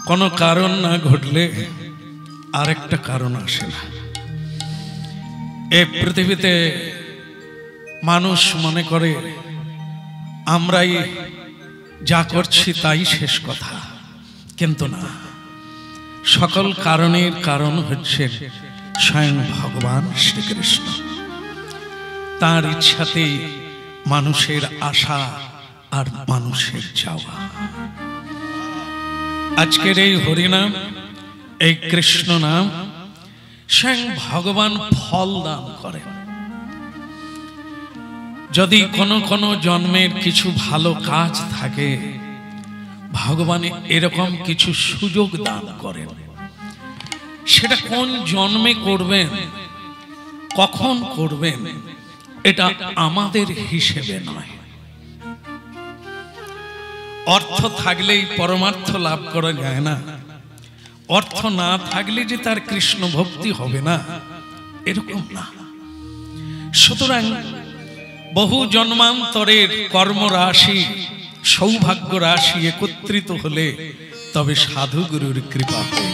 কোনো কারণ না ঘটলে আরেকটা কারণ আসে না। এই পৃথিবীতে মানুষ মনে করে আমরাই যা করছি তাই শেষ কথা, কিন্তু না, সকল কারণের কারণ হচ্ছে স্বয়ং ভগবান শ্রীকৃষ্ণ। তার ইচ্ছাতেই মানুষের আশা আর মানুষের চাওয়া। আজকের এই হরিনাম, এই কৃষ্ণ নাম স্বয়ং ভগবান ফল দান করেন। যদি কোনো কোনো জন্মের কিছু ভালো কাজ থাকে, ভগবান এরকম কিছু সুযোগ দান করেন। সেটা কোন জন্মে করবেন, কখন করবেন, এটা আমাদের হিসেবে নয়। অর্থ থাকলেই পরমার্থ লাভ করা যায় না, অর্থ না থাকলে যে তার কৃষ্ণ ভক্তি হবে না, এরকম না। সুতরাং বহু জন্মান্তরের কর্মরাশি, সৌভাগ্য রাশি একত্রিত হলে তবে সাধু গুরুর কৃপা হয়।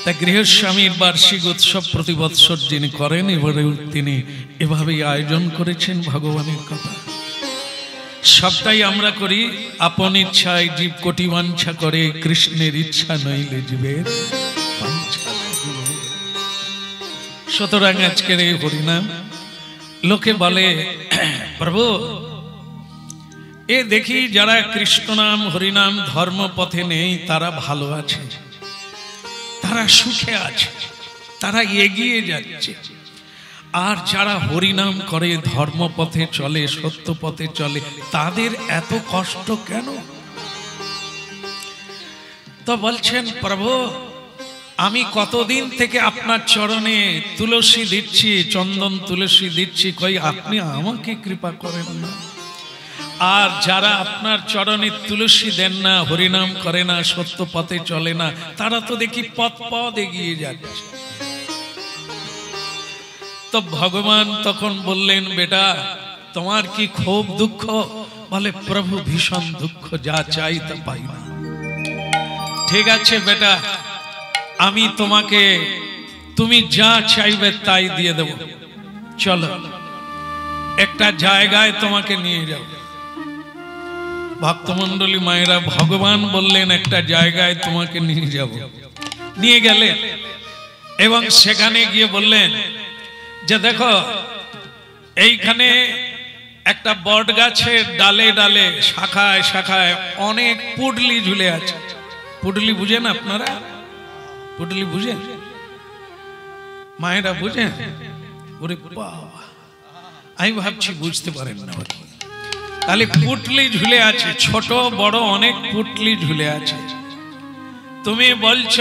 তা গৃহস্বামীর বার্ষিক উৎসব প্রতি বৎসর যিনি করেন, এবারে তিনি এভাবেই আয়োজন করেছেন ভগবানের কথা। সবটাই আমরা করি আপন ইচ্ছায়, জীব কোটি বাঞ্ছা করে, কৃষ্ণের ইচ্ছা নইলে জীবের বাঞ্ছা। সুতরাং আজকের এই হরিনাম, লোকে বলে প্রভু এ দেখি যারা কৃষ্ণ নাম হরিনাম ধর্ম পথে নেই তারা ভালো আছে, তারা সুখে আছে, তারা এগিয়ে যাচ্ছে। আর যারা হরিনাম করে, ধর্ম পথে চলে, সত্য পথে চলে, তাদের এত কষ্ট কেন? তো বলছেন প্রভু আমি কতদিন থেকে আপনার চরণে তুলসী দিচ্ছি, চন্দন তুলসী দিচ্ছি, কই আপনি আমাকে কৃপা করেন না। আর যারা আপনার চরণে তুলসী দেন না, হরিনাম করে না, সত্য পথে চলে না, তারা তো দেখি পথ এগিয়ে যাচ্ছে। তো ভগবান তখন বললেন, বেটা তোমার কি খুব দুঃখ? বলে প্রভু ভীষণ দুঃখ, যা চাই তা পাই না। ঠিক আছে বেটা, আমি তোমাকে তুমি যা চাইবে তাই দিয়ে দেব, চলো একটা জায়গায় তোমাকে নিয়ে যাও। ভক্তমন্ডলী মায়েরা, ভগবান বললেন একটা জায়গায় তোমাকে নিয়ে যাব। নিয়ে গেলেন এবং সেখানে গিয়ে বললেন যে দেখো এইখানে একটা বট গাছের ডালে ডালে, শাখায় শাখায় অনেক পুডলি ঝুলে আছে। পুডলি বুঝেন আপনারা? পুডলি বুঝেন? মায়েরা বুঝেন? ওরে বাবা, আমি ভাবছি বুঝতে পারেন না। তাহলে পুটলি ঝুলে আছে, ছোট বড় অনেক পুটলি ঝুলে আছে। তুমি বলছ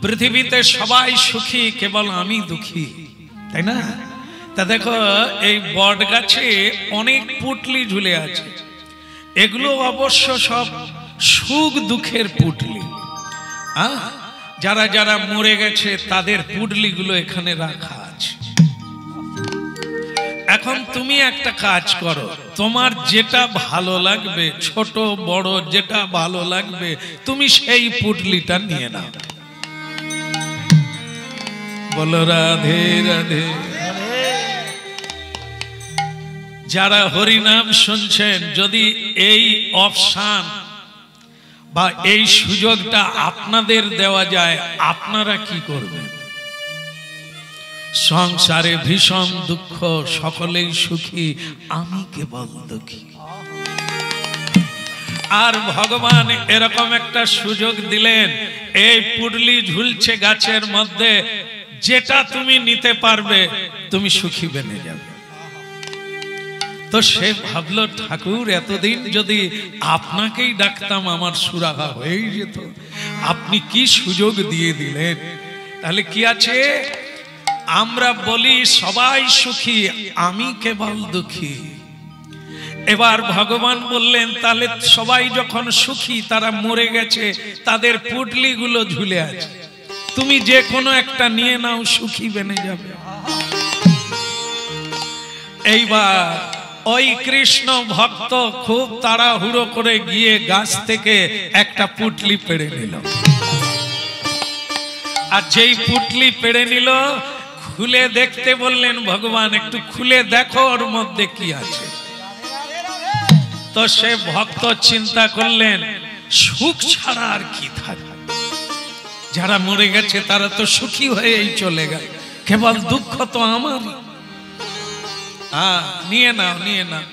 পৃথিবীতে সবাই সুখী, কেবল আমি দুঃখী, তাই না? তা দেখো এই বট গাছে অনেক পুটলি ঝুলে আছে, এগুলো অবশ্য সব সুখ দুঃখের পুটলি। যারা যারা মরে গেছে তাদের পুটলি গুলো এখানে রাখা আছে। এখন তুমি একটা কাজ করো, তোমার যেটা ভালো লাগবে, ছোট বড় যেটা ভালো লাগবে, তুমি সেই পুটলিটা নিয়ে নাও। বলো রাধে রাধে। যারা হরিনাম শুনছেন, যদি এই অপশন বা এই সুযোগটা আপনাদের দেওয়া যায়, আপনারা কি করবেন? সংসারে ভীষণ দুঃখ, সকলেই সুখী, আমি কেবল দুঃখী। আর ভগবান এরকম একটা সুযোগ দিলেন, এই পুডলি ঝুলছে গাছের মধ্যে, যেটা তুমি নিতে পারবে তুমি সুখী বেনে যাবে। তো সে ভাবলো, ঠাকুর এতদিন যদি আপনাকেই ডাকতাম আমার সুরাহা হয়ে যেত, আপনি কি সুযোগ দিয়ে দিলেন। তাহলে কি আছে, আমরা বলি সবাই সুখী, আমি কেবল দুঃখী। এবার ভগবান বললেন, তাহলে সবাই যখন সুখী, তারা মরে গেছে, তাদের পুটলি গুলো ঝুলে আছে, তুমি যে কোনো একটা নিয়ে নাও, সুখী বেনে যাবে। এইবার ওই কৃষ্ণ ভক্ত খুব তাড়াহুড়ো করে গিয়ে গাছ থেকে একটা পুটলি পেড়ে নিল, আর যেই পুটলি পেড়ে নিল খুলে দেখতে বললেন ভগবান একটু খুলে দেখো ওর মধ্যে কি আছে। তো সে ভক্ত চিন্তা করলেন সুখ ছাড়া আর কি থাকে, যারা মরে গেছে তারা তো সুখী হয়েই চলে গেল, কেবল দুঃখ তো আমারই। নিয়ে নাও নিয়ে নাও,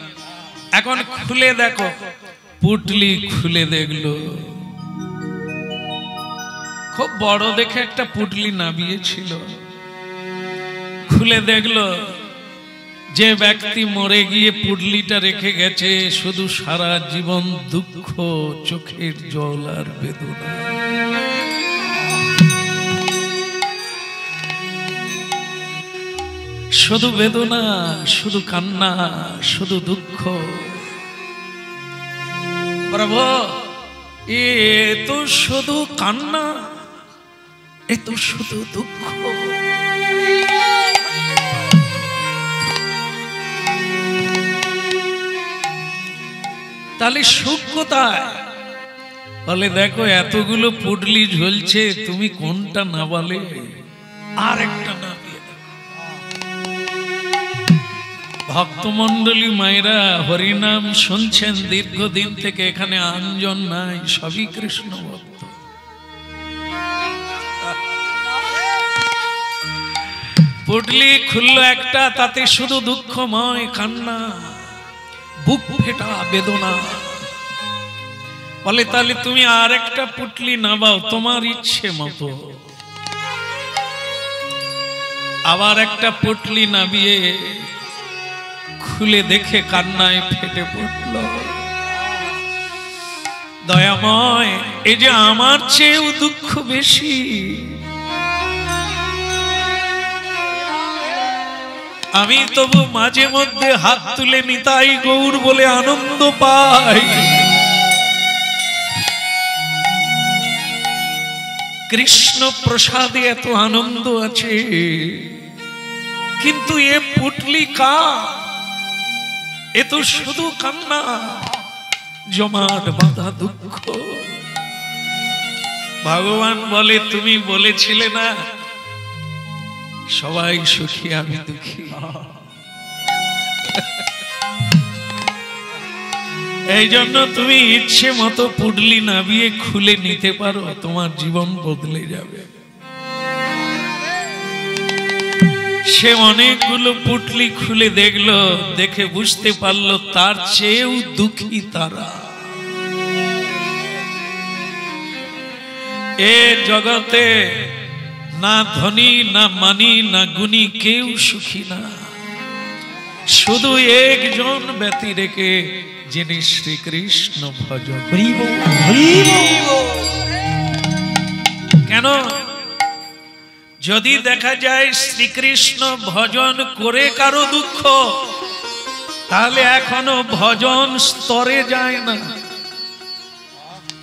এখন খুলে দেখো। পুটলি খুলে দেখলো খুব বড় দেখে একটা পুটলি নামিয়েছিল। খুলে দেখলো যে ব্যক্তি মরে গিয়ে পুটলিটা রেখে গেছে শুধু সারা জীবন দুঃখ, চোখের জল আর বেদনা। শুধু বেদনা, শুধু কান্না, শুধু দুঃখ। প্রভু এ তো শুধু কান্না, এ তো শুধু দুঃখ। তাহলে সুখ কোথায়? বলে দেখো এতগুলো পুটলি ঝুলছে, তুমি কোনটা না বলে আর একটা না। ভক্তমন্ডলী মায়েরা হরিনাম শুনছেন দীর্ঘদিন থেকে, এখানে আঞ্জন নাই, সবই কৃষ্ণ ভক্ত। পুটলি খুললো একটা, তাতে শুধু দুঃখময় কান্না, বুক ফেটা বেদনা। বলে তাহলে তুমি আর একটা পুটলি নামাও তোমার ইচ্ছে মতো। আবার একটা পুটলি নামিয়ে খুলে দেখে কান্নায় ফেটে পড়ল। দয়াময়, এই যে আমার চেয়েও দুঃখ বেশি, আমি তবু মাঝে মধ্যে হাত তুলে নিতাই গৌর বলে আনন্দ পাই। কৃষ্ণ প্রসাদে এত আনন্দ আছে, কিন্তু এ পুটলি কার? এ তো শুধু কান্না, জমাট বাঁধা দুঃখ। ভগবান বলে তুমি বলেছিলে না সবাই সুখী আমি দুঃখী, এই জন্য তুমি ইচ্ছে মতো পুটলি নামিয়ে খুলে নিতে পারো, তোমার জীবন বদলে যাবে। সে অনেকগুলো পুটলি খুলে দেখলো, দেখে বুঝতে পারলো তার চেয়েও দুঃখী তারা। এ জগতে না ধনী না মানি না গুণী কেউ সুখী না, শুধু একজন ব্যক্তি রেখে যিনি শ্রীকৃষ্ণ ভজন। কেন? যদি দেখা যায় শ্রীকৃষ্ণ ভজন করে কারো দুঃখ, তাহলে এখনো ভজন স্তরে যায় না।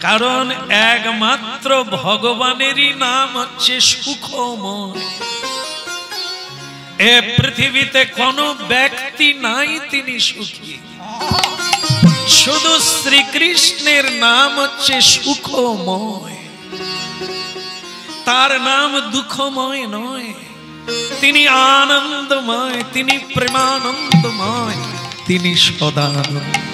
কারণ একমাত্র ভগবানেরই নাম হচ্ছে সুখময়। এ পৃথিবীতে কোনো ব্যক্তি নাই তিনি সুখী, শুধু শ্রীকৃষ্ণের নাম হচ্ছে সুখময়। তার নাম দুঃখময় নয়, তিনি আনন্দময়, তিনি প্রেমানন্দময়, তিনি সদানন্দময়।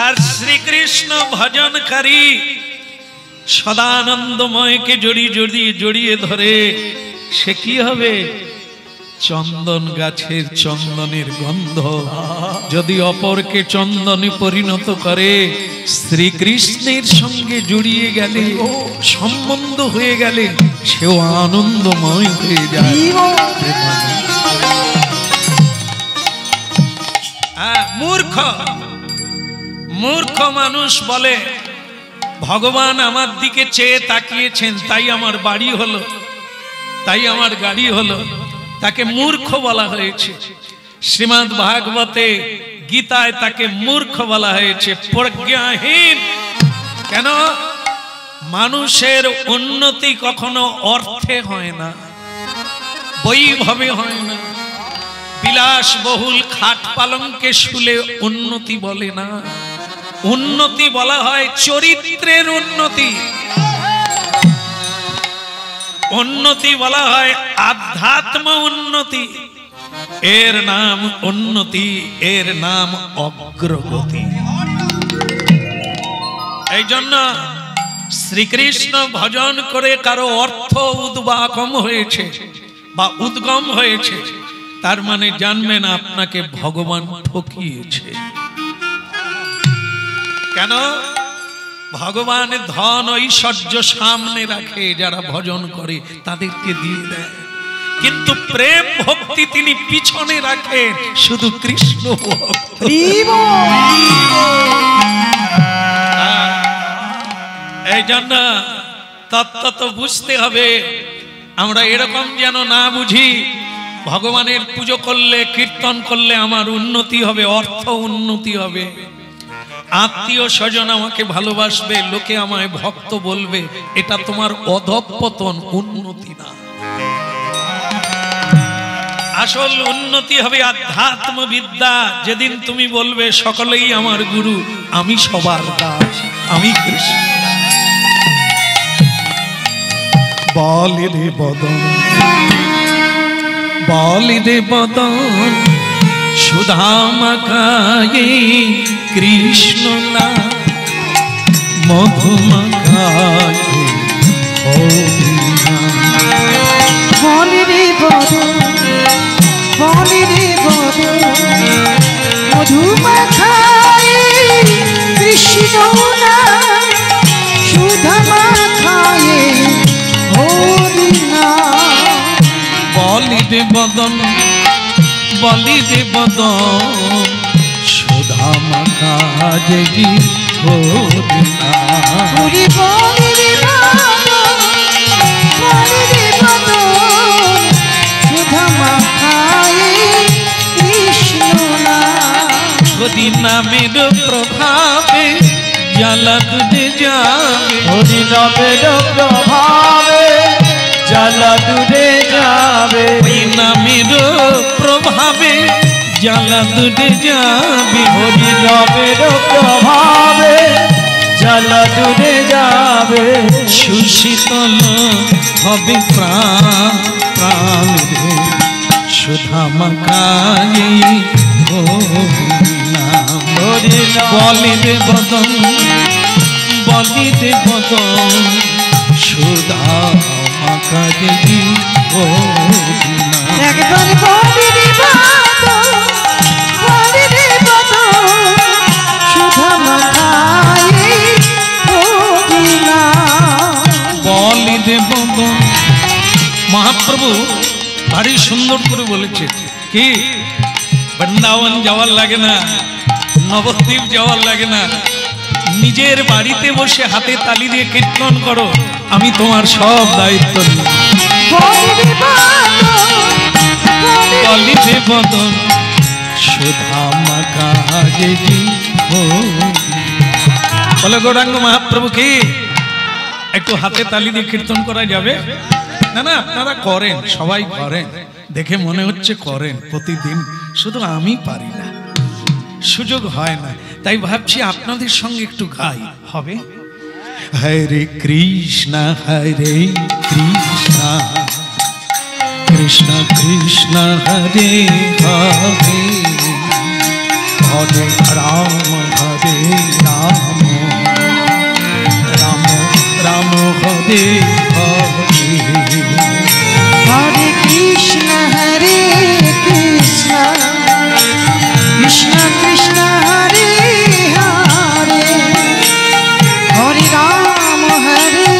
আর শ্রীকৃষ্ণ ভজনকারী সদানন্দময়কে জড়িয়ে ধরে সে কি হবে? চন্দন গাছের চন্দনের গন্ধ যদি অপরকে চন্দনে পরিণত করে, শ্রীকৃষ্ণের সঙ্গে জড়িয়ে গেলে, সম্বন্ধ হয়ে গেলে সেও আনন্দময় হয়ে যায়। মূর্খ মানুষ বলে ভগবান আমার দিকে চেয়ে তাকিয়েছেন তাই আমার বাড়ি হলো, তাই আমার গাড়ি হলো, তাকে মূর্খ বলা হয়েছে। শ্রীমদ্ ভাগবতে গীতায় তাকে মূর্খ বলা হয়েছে, প্রজ্ঞাহীন। কেন? মানুষের উন্নতি কখনো অর্থে হয় না, বৈভবে হয় না, বিলাস বহুল খাট পালঙ্কে শুলে উন্নতি বলে না। উন্নতি বলা হয় চরিত্রের উন্নতি, উন্নতি বলা হয় আধ্যাত্ম উন্নতি। এর নাম উন্নতি, এর নাম অগ্রগতি। এই জন্য শ্রীকৃষ্ণ ভজন করে কারো অর্থ উদ্বাগম হয়েছে বা উদ্গম হয়েছে, তার মানে জানবেন আপনাকে ভগবান ঠকিয়েছে। কেন? ভগবান ধন ঐশ্বর্য সামনে রাখে, যারা ভজন করে তাদেরকে দিয়ে দেয়, কিন্তু প্রেম ভক্তি তিনি পিছনে রাখে, শুধু কৃষ্ণ ভক্তি। এই জন্য তত্ত্ব তো বুঝতে হবে। আমরা এরকম যেন না বুঝি ভগবানের পুজো করলে কীর্তন করলে আমার উন্নতি হবে, অর্থ উন্নতি হবে, আত্মীয় স্বজন আমাকে ভালোবাসবে, লোকে আমায় ভক্ত বলবে, এটা তোমার অধঃপতন, উন্নতি না। আসল উন্নতি হবে আধ্যাত্ম বিদ্যা। যেদিন তুমি বলবে সকলেই আমার গুরু, আমি সবার দাস, আমি কৃষ্ণ। বলে রে বদন, বলে রে বদন, সুধামাখায়ে কৃষ্ণ না, মধুমাখায়ে বলে রে বদন, বলে রে বদন, মধুমাখায়ে কৃষ্ণ না, সুধামাখায়ে হরি নাম। বলে রে বদন, বলি রে বদন, সুধামাখায়ে হরি নাম। হরি বলে রে বদন, বলে রে বদন, সুধামাখায়ে কৃষ্ণ নাম। হরি নামের প্রভাবে জ্বালা দুধে যাবে, হরি নামের প্রভাবে জ্বালা দূরে যাবে। ওই নামের প্রভাবে জ্বালা দুধে যাবে, হরি নামের প্রভাবে জ্বালা দূরে যাবে। সুশীতল হবে প্রাণ, প্রাণ রে সুধামাখায়ে হরি নাম। হরি নাম বলে রে বদন, বলে রে বদন, সুধামাখায়ে হরি নাম। একবার বলে রে বদন, বলে রে বদন, সুধামাখায়ে হরি নাম। বলে রে বদন। মহাপ্রভু ভারী সুন্দর করে বলেছে কি, বৃন্দাবন যাওয়ার লাগে না, নবদ্বীপ যাওয়ার লাগে না, নিজের বাড়িতে বসে হাতে তালি দিয়ে কীর্তন করো, আমি তোমার সব দায়িত্ব নিই। বলে রে বদন, বলে রে বদন, সুধামাখায়ে হরি। বলে গৌরাঙ্গ মহাপ্রভু কি একটু হাতে তালি দিয়ে কীর্তন করা যাবে? না না, আপনারা করেন, সবাই করেন, দেখে মনে হচ্ছে করেন প্রতিদিন, শুধু আমি পারি না, সুযোগ হয় না, তাই ভাবছি আপনাদের সঙ্গে একটু গাই, হবে? হরে কৃষ্ণ হরে কৃষ্ণ, কৃষ্ণ কৃষ্ণ হরে হরে, হরে রাম হরে রাম, রাম রাম হরে হরে। হরে কৃষ্ণ হরে কৃষ্ণ, কৃষ্ণ কৃষ্ণ হরে হরে, হরে রাম হরে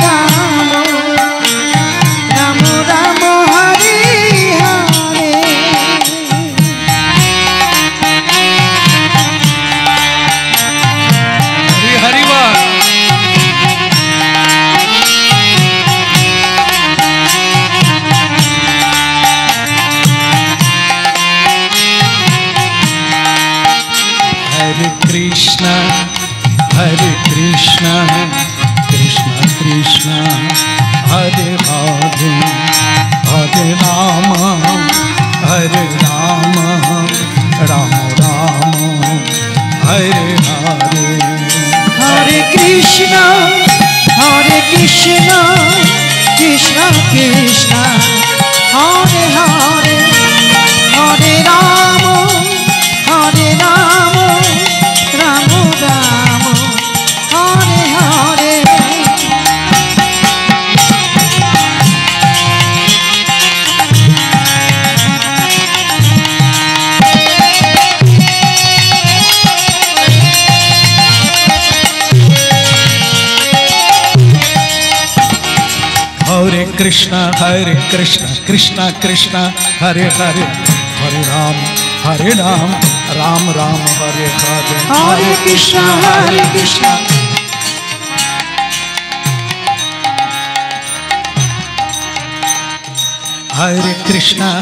রাম, রাম রাম হরে হরে। হরি হরি বল। हरे कृष्ण कृष्ण कृष्ण हरे राधे, হরে রাম হরে রাম রাম রাম হরে হরে। হরে কৃষ্ণ কৃষ্ণ কৃষ্ণ হরে হরে, হরে রাম রাম রাম হরে হরে। हरे कृष्णा कृष्णा कृष्णा हरे हरे, हरे राम राम राम हरे हरे। हरे कृष्णा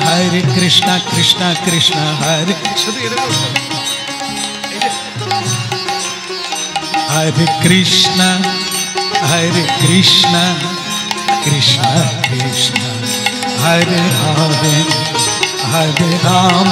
हरे कृष्णा कृष्णा कृष्णा हरे, हरे कृष्णा कृष्णा कृष्णा हरे हरे, हरे राम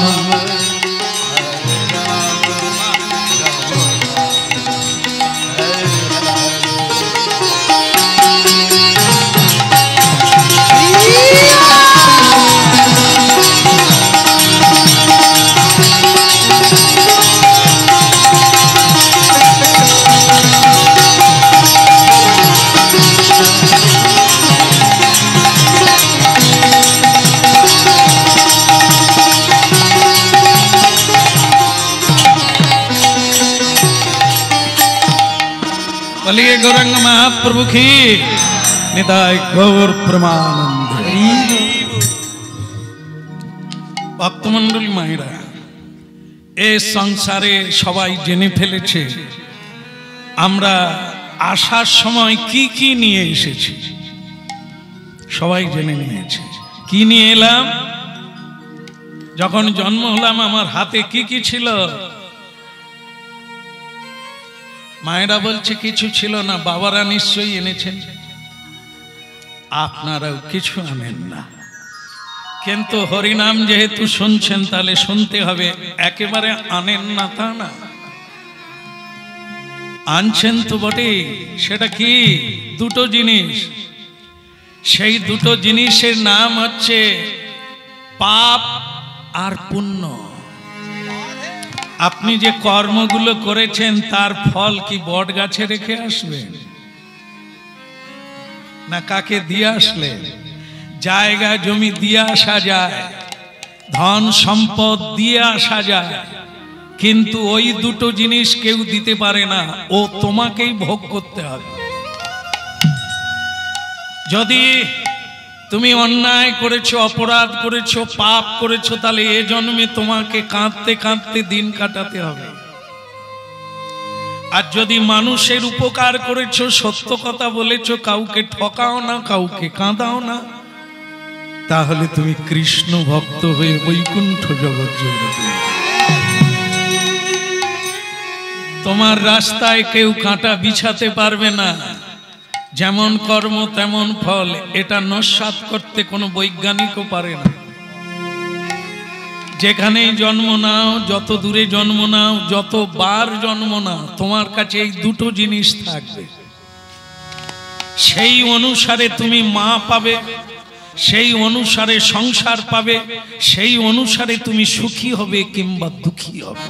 बोलिए गौरंग महाप्रभु की निताय गौर प्रमानंद। भक्तमंडली मायरा এই সংসারে সবাই জেনে ফেলেছে আমরা আসার সময় কি কি নিয়ে এসেছি, সবাই জেনে নিয়েছে। কি নিয়ে এলাম? যখন জন্ম হলাম আমার হাতে কি কি ছিল? মায়েরা বলছে কিছু ছিল না, বাবারা নিশ্চয়ই এনেছেন। আপনারাও কিছু আনেন না, কিন্তু হরিনাম যেহেতু শুনছেন তাহলে শুনতে হবে। একেবারে আনেন না তা না, আনছেন তো বটে। সেটা কি? দুটো জিনিস। সেই দুটো জিনিসের নাম হচ্ছে পাপ আর পুণ্য। আপনি যে কর্মগুলো করেছেন তার ফল কি বট গাছে রেখে আসবেন, না কাকে দিয়ে আসলে? জায়গা জমি দিয়ে আসা যায়, ধন সম্পদ দিয়ে আসা যায়, কিন্তু ওই দুটো জিনিস কেউ দিতে পারে না, ও তোমাকেই ভোগ করতে হবে। যদি তুমি অন্যায় করেছো, অপরাধ করেছো, পাপ করেছো, তাহলে এ জন্মে তোমাকে কাঁদতে কাঁদতে দিন কাটাতে হবে। আর যদি মানুষের উপকার করেছো, সত্য কথা বলেছো, কাউকে ঠকাও না, কাউকে কাঁদাও না, তাহলে তুমি কৃষ্ণ ভক্ত হয়ে বৈকুণ্ঠ জগৎ জগতে। তোমার রাস্তায় কেউ কাঁটা বিছাতে পারবে না। যেমন কর্ম তেমন ফল, এটা নস্যাৎ করতে কোনো বৈজ্ঞানিকও পারে না। যেখানেই জন্ম নাও, যত দূরে জন্ম নাও, যতবার জন্ম নাও, তোমার কাছে এই দুটো জিনিস থাকবে। সেই অনুসারে তুমি মা পাবে, সেই অনুসারে সংসার পাবে, সেই অনুসারে তুমি সুখী হবে কিংবা দুঃখী হবে।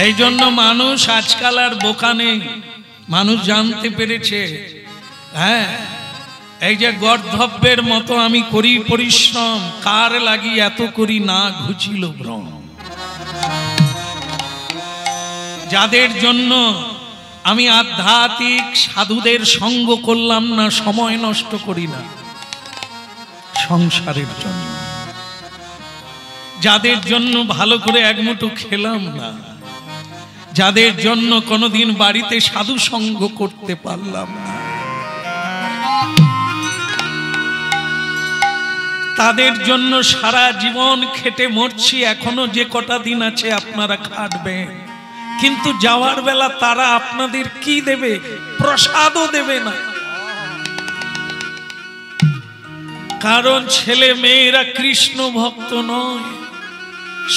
এই জন্য মানুষ আজকাল আর বোকা নেই। মানুষ জানতে পেরেছে, হ্যাঁ, এই যে গর্ধব্যের মতো আমি করি পরিশ্রম, কার লাগি এত করি না ঘুচিল ভ্রম। যাদের জন্য আমি আধ্যাত্মিক সাধুদের সঙ্গ করলাম না, সময় নষ্ট করি না, সংসারের জন্য। যাদের জন্য ভালো করে এক মুঠো খেলাম না, যাদের জন্য কোনোদিন বাড়িতে সাধু সঙ্গ করতে পারলাম না, তাদের জন্য সারা জীবন খেটে মরছি। এখনো যে কটা দিন আছে আপনারা খাটবেন, কিন্তু যাওয়ার বেলা তারা আপনাদের কি দেবে? প্রসাদও দেবে না। কারণ ছেলে মেয়েরা কৃষ্ণ ভক্ত নয়,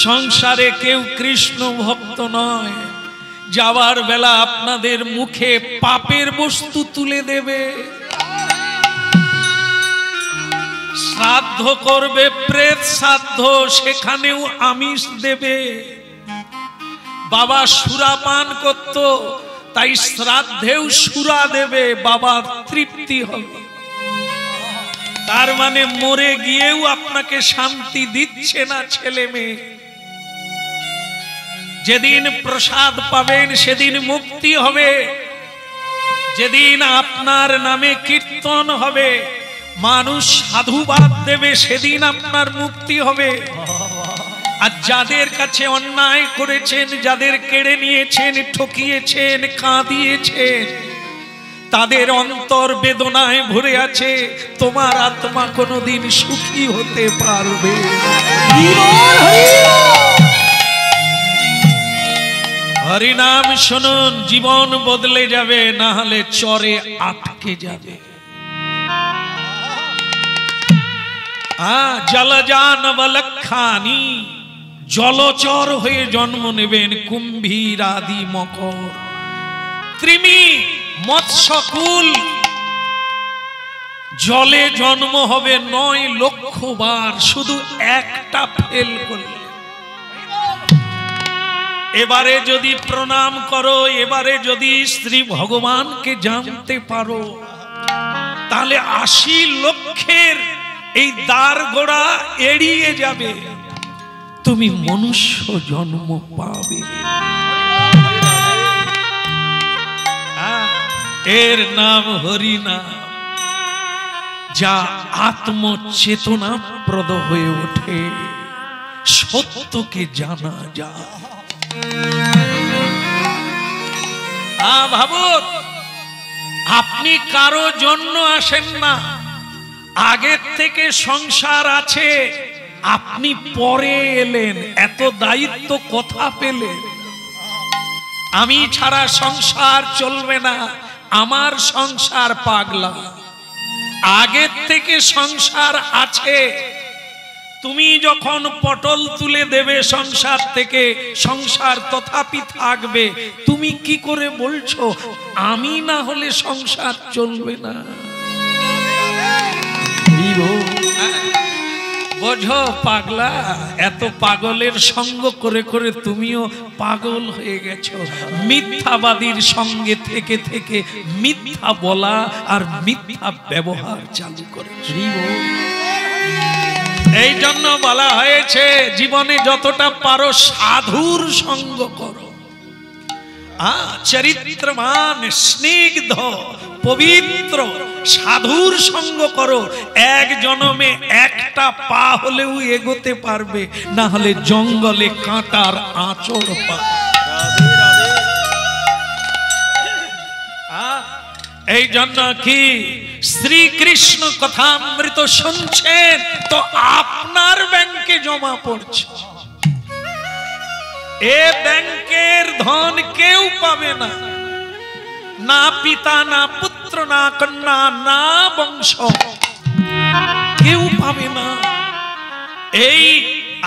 সংসারে কেউ কৃষ্ণ ভক্ত নয়। যাওয়ার বেলা আপনাদের মুখে পাপের বস্তু তুলে দেবে, শ্রাদ্ধ করবে প্রেত শ্রাদ্ধ, সেখানেও আমিষ দেবে। বাবা সুরা পান করত, তাই শ্রাদ্ধেও সুরা দেবে, বাবার তৃপ্তি হবে। তার মানে মরে গিয়েও আপনাকে শান্তি দিচ্ছে না ছেলে মেয়ে। যেদিন প্রসাদ পাবেন সেদিন মুক্তি হবে, যেদিন আপনার নামে কীর্তন হবে, মানুষ সাধুবাদ দেবে, সেদিন আপনার মুক্তি হবে। আর যাদের কাছে অন্যায় করেছেন, যাদের কেড়ে নিয়েছেন, ঠকিয়েছেন, কাঁদিয়েছেন, তাদের অন্তর বেদনায় ভরে আছে, তোমার আত্মা কোনোদিন সুখী হতে পারবে। হরিনাম শুনুন, জীবন বদলে যাবে, না হলে চরে আটকে যাবে। জলজানবলক্ষানি, জলচর হয়ে জন্ম নেবেন, কুম্ভীর আদি মকর, ত্রিমি মৎস্যকুল, জলে জন্ম হবে 9 লক্ষ বার, শুধু একটা ফেল করলে। এবারে যদি প্রণাম করো, এবারে যদি শ্রী ভগবানকে জানতে পারো, তাহলে 80 লক্ষের এই দ্বার গোড়া এড়িয়ে যাবে, তুমি মনুষ্য জন্ম পাবে। এর নাম হরিনাম, যা আত্মচেতনাপ্রদ হয়ে ওঠে, সত্যকে জানা যায়। ভাবুন, আপনি কারো জন্য আসেন না, আগের থেকে সংসার আছে, আপনি পরে এলেন, এত দায়িত্ব কোথা পেলেন? আমি ছাড়া সংসার চলবে না, আমার সংসার পাগলা। আগের থেকে সংসার আছে, তুমি যখন পটল তুলে দেবে সংসার থেকে, সংসার তথাপি থাকবে। তুমি কি করে বলছো আমি না হলে সংসার চলবে না? বোঝো পাগলা, এত পাগলের সঙ্গ করে করে তুমিও পাগল হয়ে গেছো। মিথ্যাবাদীর সঙ্গে থেকে থেকে মিথ্যা বলা আর মিথ্যা ব্যবহার চালু করেছো। এই জন্য বলা হয়েছে, জীবনে যতটা পারো সাধুর সঙ্গ করো। চরিত্রমান, স্নিগ্ধ, পবিত্র সাধুর সঙ্গ করো। এক জন্মে একটা পা হলেও এগোতে পারবে, না হলে জঙ্গলে কাঁটার আঁচড় পাবে। এই জন্য কি শ্রীকৃষ্ণ কথামৃত শুনছেন তো আপনার ব্যাংকে জমা পড়ছে। এ ব্যাংকের ধন কেউ পাবে না, না পিতা, না পুত্র, না কন্যা, না বংশ, কেউ পাবে না। এই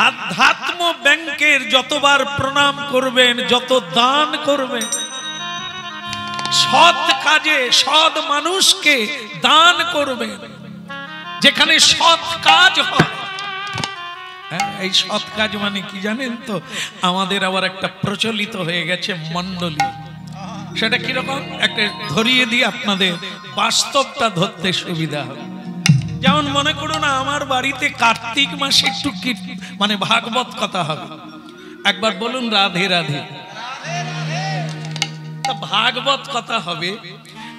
আধ্যাত্ম ব্যাংকের যতবার প্রণাম করবেন, যত দান করবেন, সৎ কাজে সৎ মানুষকে দান করবেন, যেখানে সৎ কাজ হয়। এই সৎ কাজ মানে কি জানেন তো? আমাদের আবার একটা প্রচলিত হয়ে গেছে মণ্ডলী। সেটা কিরকম একটা ধরিয়ে দিয়ে আপনাদের বাস্তবটা ধরতে সুবিধা হবে। যেমন মনে করুন, আমার বাড়িতে কার্তিক মাসে একটু মানে ভাগবত কথা হবে। একবার বলুন রাধে রাধে। ভাগবত কথা হবে।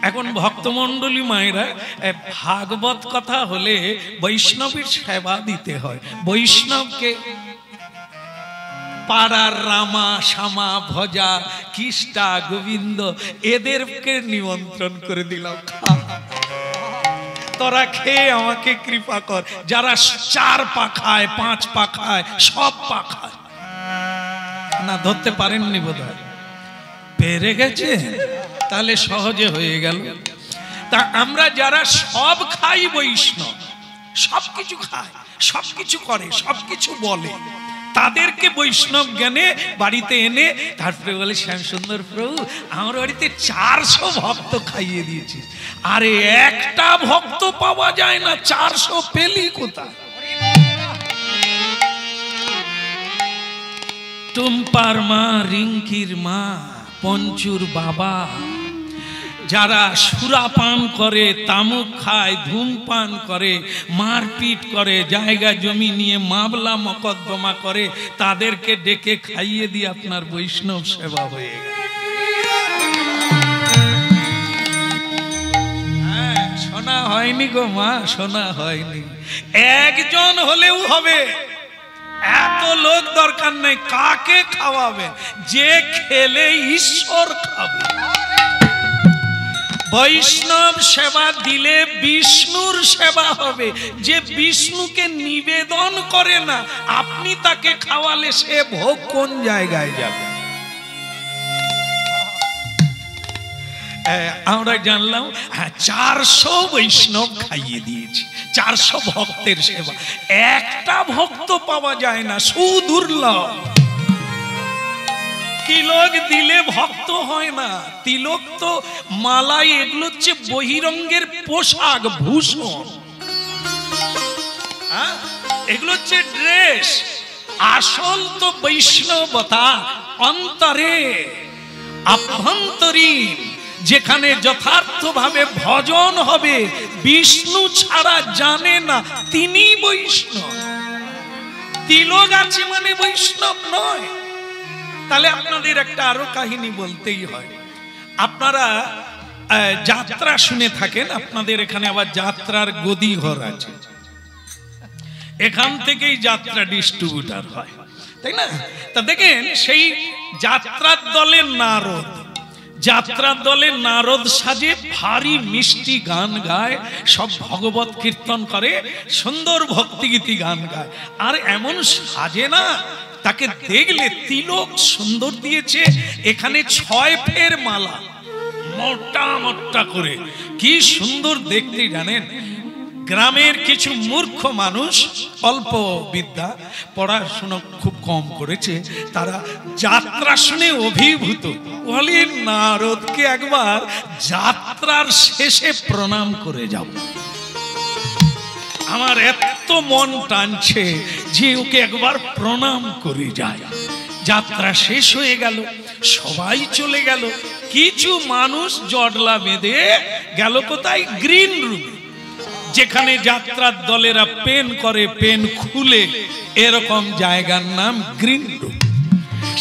এখন ভক্তমণ্ডলী মায়েরা, ভাগবত কথা হলে বৈষ্ণবের সেবা দিতে হয়। বৈষ্ণবকে পাড়ার রামা, শ্যামা, ভজা, কৃষ্ণা, গোবিন্দ এদেরকে নিমন্ত্রণ করে দিলাম, তোরা খেয়ে আমাকে কৃপা কর। যারা 4 পা খায়, 5 পা খায়, সব পা খায় না। ধরতে পারেননি বোধহয়, পেরে গেছে, তাহলে সহজে হয়ে গেল। তা আমরা যারা সব খাই বৈষ্ণব, সবকিছু খায়, সবকিছু করে, সবকিছু বলে, তাদেরকে বৈষ্ণব জ্ঞানে বাড়িতে এনে তারপরে বলে শ্যামসুন্দর প্রভু আমার বাড়িতে 400 ভক্ত খাইয়ে দিয়েছি। আরে একটা ভক্ত পাওয়া যায় না, 400 পেলি কোথায়? টুম্পার মা, রিঙ্কির মা, পঞ্চুর বাবা, যারা সুরাপান করে, তামুক খায়, ধূমপান করে, মারপিট করে, জায়গা জমি নিয়ে মামলা মকদ্দমা করে, তাদেরকে ডেকে খাইয়ে দিয়ে আপনার বৈষ্ণব সেবা হয়ে গেল। হ্যাঁ, শোনা হয়নি গো মা, শোনা হয়নি। একজন হলেও হবে, এত লোক দরকার নেই। কাকে খাওয়াবেন? যে খেলে ঈশ্বর খাবে। বৈষ্ণব সেবা দিলে বিষ্ণুর সেবা হবে। যে বিষ্ণুকে নিবেদন করে না, আপনি তাকে খাওয়ালে সে ভোগ কোন জায়গায় যাবে? আমরা জানলাম 400 বৈষ্ণব খাইয়ে দিয়েছি, 400 ভক্তের সেবা। একটা ভক্ত পাওয়া যায় না, সুদুর্লভ। তিলক দিলে ভক্ত হয় না। তিলক তো মালাই, এগুলো হচ্ছে বহিরঙ্গের পোশাক, ভূষণ, এগুলো হচ্ছে ড্রেস। আসল তো বৈষ্ণবতা অন্তরে, আভ্যন্তরীণ, যেখানে যথার্থভাবে ভজন হবে। বিষ্ণু ছাড়া জানে না, তিনি বৈষ্ণব। তিলক আছে মানে বৈষ্ণব নয়। তাহলে আপনাদের একটা আরো কাহিনী বলতেই হয়। আপনারা যাত্রা শুনে থাকেন, আপনাদের এখানে আবার যাত্রার গদি ঘর আছে, এখান থেকেই যাত্রা ডিস্ট্রিবিউটার হয়, তাই না? তা দেখেন সেই যাত্রার দলে নারদ, যাত্রার দলে নারদ সাজে, ভারী মিষ্টি গান গায়, সব ভগবত কীর্তন করে, সুন্দর ভক্তিগীতি গান গায়। আর এমন সাজে না, তাকে দেখলে তিলক সুন্দর দিয়েছে, এখানে 6 ফের মালা, মোটা মোটা করে, কি সুন্দর দেখতে জানেন। গ্রামের কিছু মূর্খ মানুষ, অল্প বিদ্যা, পড়াশোনা খুব কম করেছে, তারা যাত্রা শুনে অভিভূত। বলে নারদকে একবার যাত্রার শেষে প্রণাম করে যাব। আমার এত মন টানছে যে ওকে একবার প্রণাম করে যায়। যাত্রা শেষ হয়ে গেল, সবাই চলে গেল। কিছু মানুষ জটলা বেঁধে গেল কোথায়? গ্রিন রুম, যেখানে যাত্রার দলেরা পেন করে, পেন খুলে, এরকম জায়গার নাম গ্রিন রুম।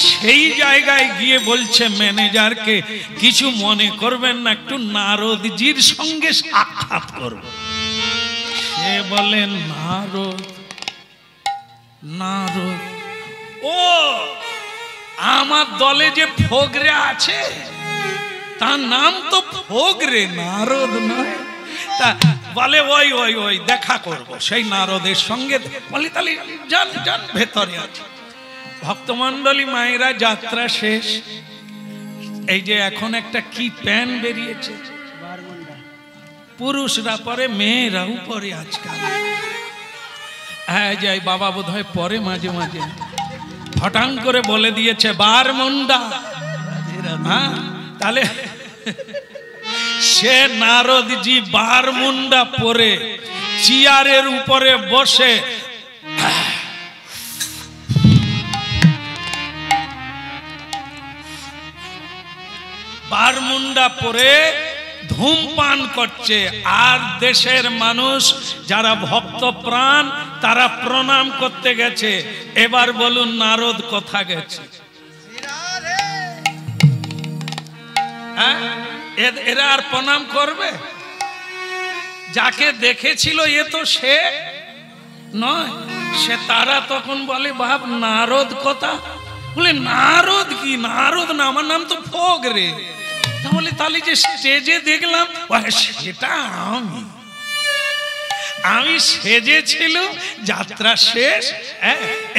সেই জায়গায় গিয়ে বলছে ম্যানেজারকে, কিছু মনে করবেন না, একটু নারদজির সঙ্গে সাক্ষাৎ করব। সে বলেন নারদ? নারদ? ও আমার দলে যে ফোগরে আছে তার নাম তো ফোগরে, নারদ নয়। তা বলে ওই ওই ওই দেখা করব সেই নারদের সঙ্গে। বলি তাহলে যান যান, ভেতরে আছে। ভক্তমন্ডলী মায়েরা, যাত্রা শেষ। এই যে এখন একটা কি প্যান বেরিয়েছে, পুরুষরা পরে, মেয়েরাও পরে আজকাল। হ্যাঁ যাই, বাবা বোধ হয় পরে মাঝে মাঝে। ফটাং করে বলে দিয়েছে বারমুন্ডা। হ্যাঁ, তাহলে সে নারদজি বারমুন্ডা পরে চেয়ারের উপরে বসে বারমুন্ডা পরে ধূমপান করছে। আর দেশের মানুষ যারা ভক্ত প্রাণ, তারা প্রণাম করতে গেছে। এবার বলুন নারদ কোথা গেছে? এরা আর প্রণাম করবে? যাকে দেখেছিল এ তো সে নয়। সে তারা তখন বলে ভাব নারদ কথা। বলে নারদ কি? নারদ না, আমার নাম তো ফোগরে। তাহলে তাহলে যে স্টেজে দেখলাম সেটা আমি সেজেছিল। যাত্রা শেষ,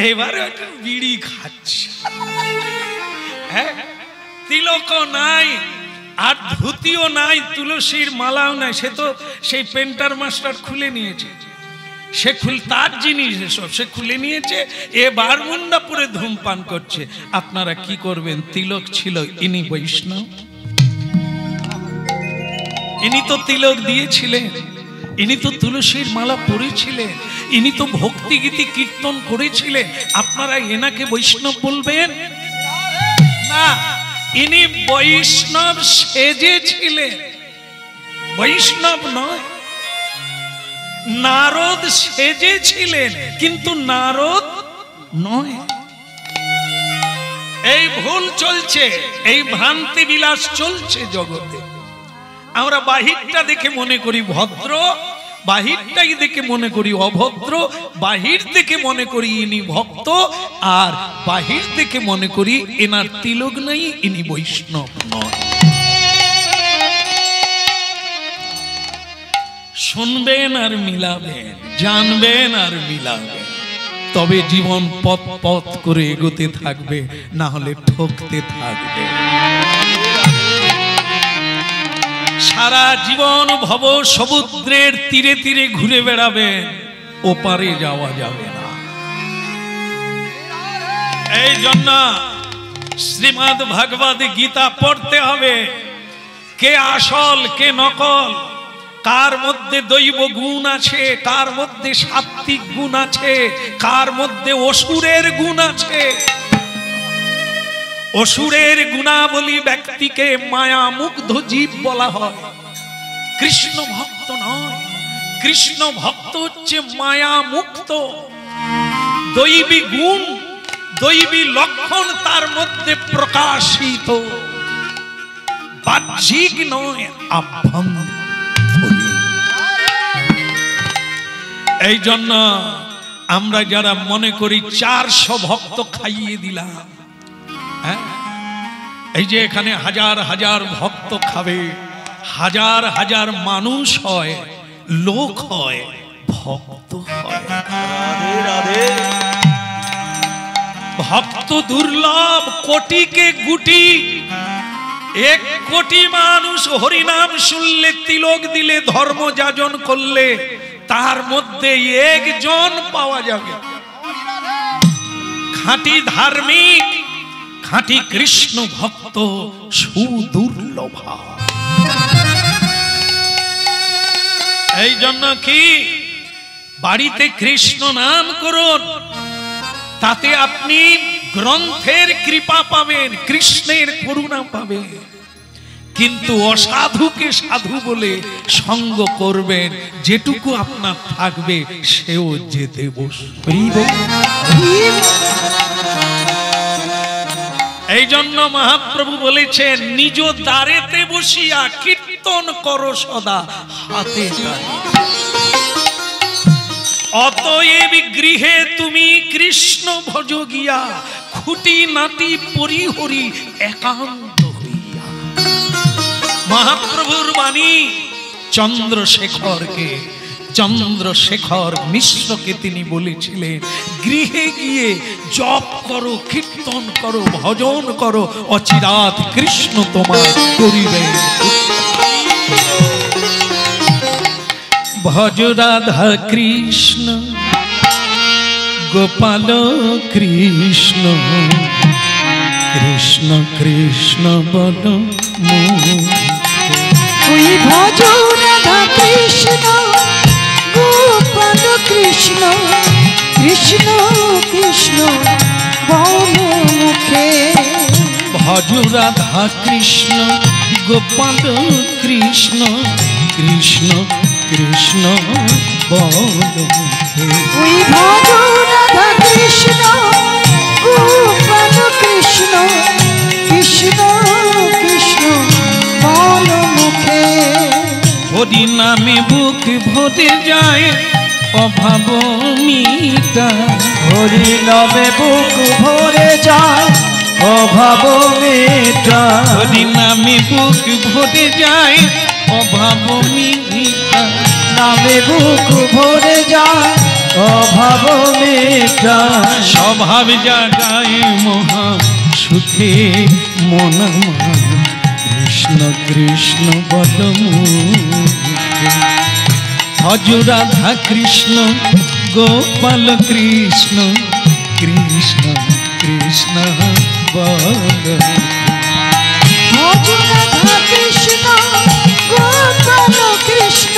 এবার বিড়ি খাচ্ছি। হ্যাঁ, তিলকও নাই, আর ধুতিও নাই, তুলসীর মালাও নাই। সে তো সেই পেন্টার মাস্টার খুলে নিয়েছে। সে তার জিনিস এসব সে খুলে নিয়েছে, এবার মুন্ডা পরে ধূমপান করছে। আপনারা কি করবেন? তিলক ছিল, ইনি বৈষ্ণব, ইনি তো তিলক দিয়েছিলেন, ইনি তো তুলসীর মালা পরেছিলেন, ইনি তো ভক্তি গীতি কীর্তন করেছিলেন। আপনারা এনাকে বৈষ্ণব বলবেন না? ইনি বৈষ্ণব সেজেছিলেন, বৈষ্ণব নয়। নারদ সেজেছিলেন কিন্তু নারদ নয়। এই ভুল চলছে, এই ভ্রান্তি বিলাস চলছে জগতে। আমরা বাহিরটা দেখে মনে করি ভদ্র, বাহিরটাই দেখে মনে করি অভদ্র, বাহির দেখে মনে করি ইনি ভক্ত, আর বাহির দেখে মনে করি এনার তিলক নাই, ইনি বৈষ্ণব নয়। শুনবেন আর মিলাবেন, জানবেন আর মিলাবেন, তবে জীবন পথ পথ করে এগোতে থাকবে, না হলে ঠকতে থাকবে। সারা জীবন ভব সমুদ্রের তীরে তীরে ঘুরে বেড়াবেন, ওপারে যাওয়া যাবে না। এই জন্য শ্রীমদ্ ভগবদ গীতা পড়তে হবে। কে আসল কে নকল, কার মধ্যে দৈব গুণ আছে, কার মধ্যে সাত্ত্বিক গুণ আছে, কার মধ্যে অসুরের গুণ আছে। অসুরের গুণাবলী ব্যক্তিকে মায়া মুগ্ধ জীব বলা হয়, কৃষ্ণ ভক্ত নয়। কৃষ্ণ ভক্ত হচ্ছে মায়া মুক্ত। দৈবী গুণ, দৈবী লক্ষণ তার মধ্যে প্রকাশিত, বাহ্যিক নয়, আভ্যন্তরীণ। এই জন্য আমরা যারা মনে করি 400 ভক্ত খাইয়ে দিলাম, হ্যাঁ, এই যে এখানে হাজার হাজার ভক্ত খাবে, হাজার হাজার মানুষ হয়, লোক হয়, ভক্ত হয়। রাধে রাধে। ভক্ত দুর্লভ, কোটিকে গুটি। 1 কোটি মানুষ হরিনাম শুনলে, তিলক দিলে, ধর্ম যাজন করলে, তার মধ্যে 1 জন পাওয়া যাবে খাঁটি ধার্মিক, খাঁটি কৃষ্ণ ভক্ত, সুদুর্লভ। এই জন্য কি বাড়িতে কৃষ্ণ নাম করুন, তাতে আপনি গ্রন্থের কৃপা পাবেন, কৃষ্ণের করুণা পাবেন। কিন্তু অসাধুকে সাধু বলে সঙ্গ করবেন, যেটুকু আপনার থাকবে সেও যেতে বসবে। এই জন্য মহাপ্রভু বলেছেন, নিজ দ্বারেতে বসিয়া কীর্তন করো সদা হাতে তালি। অতএব গৃহে তুমি কৃষ্ণ ভজ গিয়া, খুঁটি নাটি পরিহরি একান্ত হইয়া। মহাপ্রভুর বাণী চন্দ্রশেখরকে, চন্দ্রশেখর মিশ্রকে তিনি বলেছিলেন, গৃহে গিয়ে জপ করো, কীর্তন করো, ভজন করো, অচিরাত কৃষ্ণ তোমার করিবে। ভজ রাধা কৃষ্ণ গোপাল কৃষ্ণ, কৃষ্ণ কৃষ্ণ বল ওই ভজ রাধা কৃষ্ণ গোপাল কৃষ্ণ, কৃষ্ণ কৃষ্ণ বল মুখে। ভজ রাধা কৃষ্ণ গোপাল কৃষ্ণ, কৃষ্ণ কৃষ্ণ বল মুখে। ওই ভজ রাধা কৃষ্ণ গোপাল কৃষ্ণ, কৃষ্ণ কৃষ্ণ বল মুখে। হরি নামে বুক ভরে যায় অভাব মিটা, হরি নামে বুক ভরে যায় অভাব মেটা। হরি নামে বুক ভরে যায় অভাব মিটা, নামে বুক ভরে যায় অভাব মেটা। স্বভাব জাগায় মহা সুখে মন, কৃষ্ণ কৃষ্ণ বল মুখে। ভজ রাধা কৃষ্ণ গোপাল কৃষ্ণ কৃষ্ণ কৃষ্ণ বল। ভজ রাধা কৃষ্ণ গোপাল কৃষ্ণ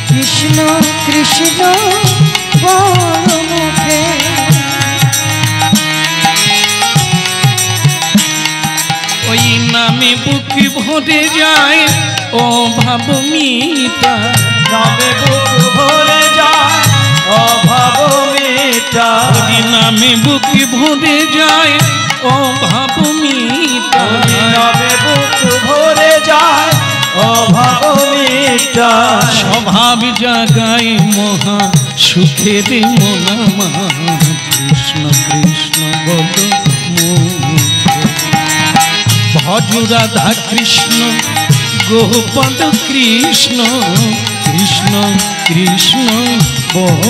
কৃষ্ণ কৃষ্ণ বল মুখে। ওই নামে বুক ভরে যায় ও ভাব মিটা, নামে বুক ভরে যায় অভাব মিটা। ওই নামে বুক ভরে যায় ও ভাব মিটা, নামে বুক ভরে যায় অভাব মিটা। স্বভাব জাগায় মহা সুখের মনামা, কৃষ্ণ কৃষ্ণ বল মুখে। ভজ রাধা কৃষ্ণ গোপাল কৃষ্ণ কৃষ্ণ কৃষ্ণ বল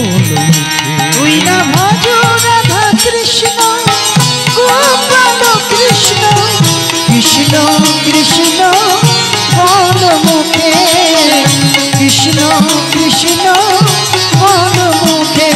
মুখে। তুই না ভজ রাধা কৃষ্ণ গোপাল কৃষ্ণ কৃষ্ণ কৃষ্ণ বল মুখে। কৃষ্ণ কৃষ্ণ বল মুখে।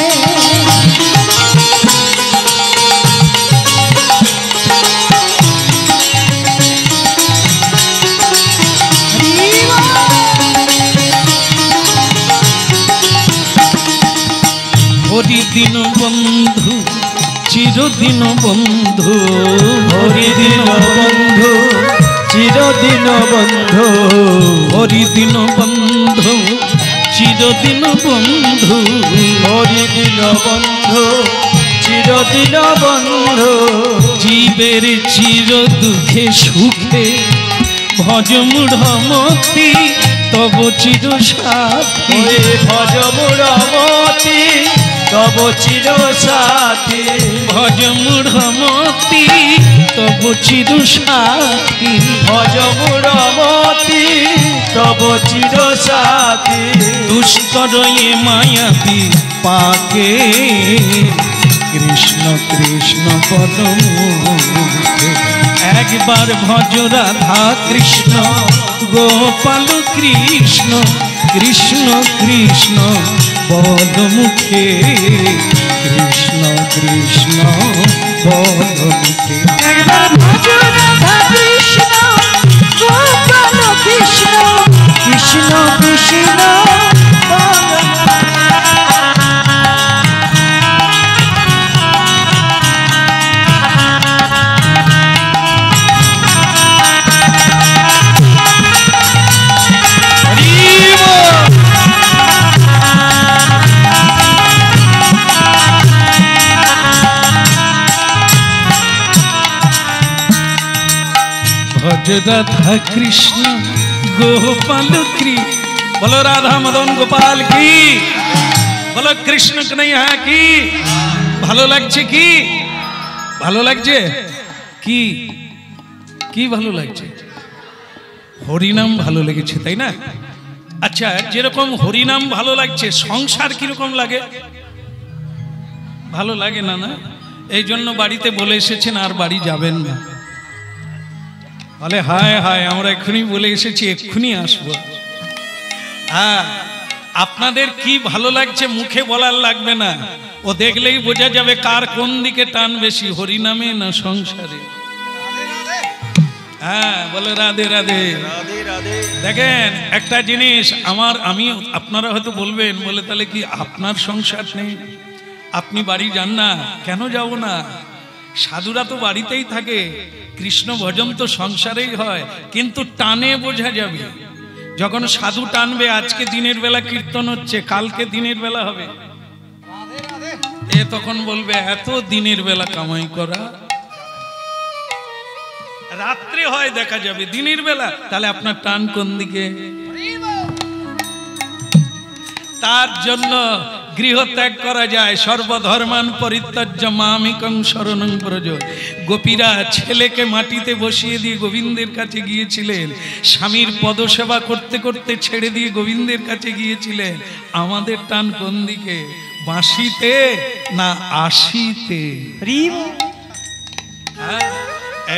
হরিদিন বন্ধু চিরদিন বন্ধু, হরিদিন বন্ধু চিরদিন বন্ধু। হরিদিন বন্ধু চিরদিন বন্ধু, হরিদিন বন্ধু চিরদিন বন্ধু। জীবের চির দুঃখে সুখে ভজ মূঢ়মতি তব চির সাথী। ভজ মূঢ়মতি তব চির সাথী। ভজ মূঢ়মতি তব চির সাথী। ভজ মূঢ়মতি তব চির সাথী। দুস্তর এ মায়াবী পাকে, কৃষ্ণ কৃষ্ণ পদম মুখে। একবার ভজ রাধা কৃষ্ণ গোপাল কৃষ্ণ কৃষ্ণ কৃষ্ণ বল মুখে। কৃষ্ণ কৃষ্ণ বল মুখে। একবার ভজ রাধা কৃষ্ণ গোপাল কৃষ্ণ কৃষ্ণ কৃষ্ণ বল। ভজ রাধা কৃষ্ণ গোপাল কৃষ্ণ, বলো রাধা মদন গোপাল কি, বলো কৃষ্ণ কন্হैया কি। ভালো লাগছে কি? ভালো লাগছে কি? কি ভালো লাগছে? হরিনাম ভালো লেগেছে তাই না? আচ্ছা, যেরকম হরিনাম ভালো লাগছে, সংসার কিরকম লাগে? ভালো লাগে না? না, এই জন্য বাড়িতে বলে এসেছেন আর বাড়ি যাবেন না। বলে হায় হায়, আমরা এক্ষুনি বলে এসেছি, এক্ষুনি আসবো। হ্যাঁ, আপনাদের কি ভালো লাগছে মুখে বলার লাগবে না, ও দেখলেই বোঝা যাবে কার কোন দিকে টান বেশি, হরিনামে না সংসারে। হ্যাঁ, বলে রাধে রাধে। দেখেন একটা জিনিস, আমি আপনারা হয়তো বলবেন, বলে তাহলে কি আপনার সংসার নেই, আপনি বাড়ি যান না? কেন যাব না? সাধুরা তো বাড়িতেই থাকে, কৃষ্ণ ভজন তো সংসারেই হয়, কিন্তু টানে বোঝা যাবে। যখন সাধু টানবে, আজকে দিনের বেলা কীর্তন হচ্ছে, কালকে দিনের বেলা হবে, এ তখন বলবে এত দিনের বেলা কামাই করা, রাত্রে হয় দেখা যাবে, দিনের বেলা তাহলে আপনার টান কোন দিকে? তার জন্য গৃহত্যাগ করা যায়। সর্বধর্মান পরিত্যাজ্য মামেকং শরণং ব্রজ। গোপীরা ছেলেকে মাটিতে বসিয়ে দিয়ে গোবিন্দের কাছে গিয়েছিলেন, স্বামীর পদসেবা করতে করতে ছেড়ে দিয়ে গোবিন্দের কাছে গিয়েছিলেন। আমাদের টান কোন দিকে? বাঁশিতে না আশিতে?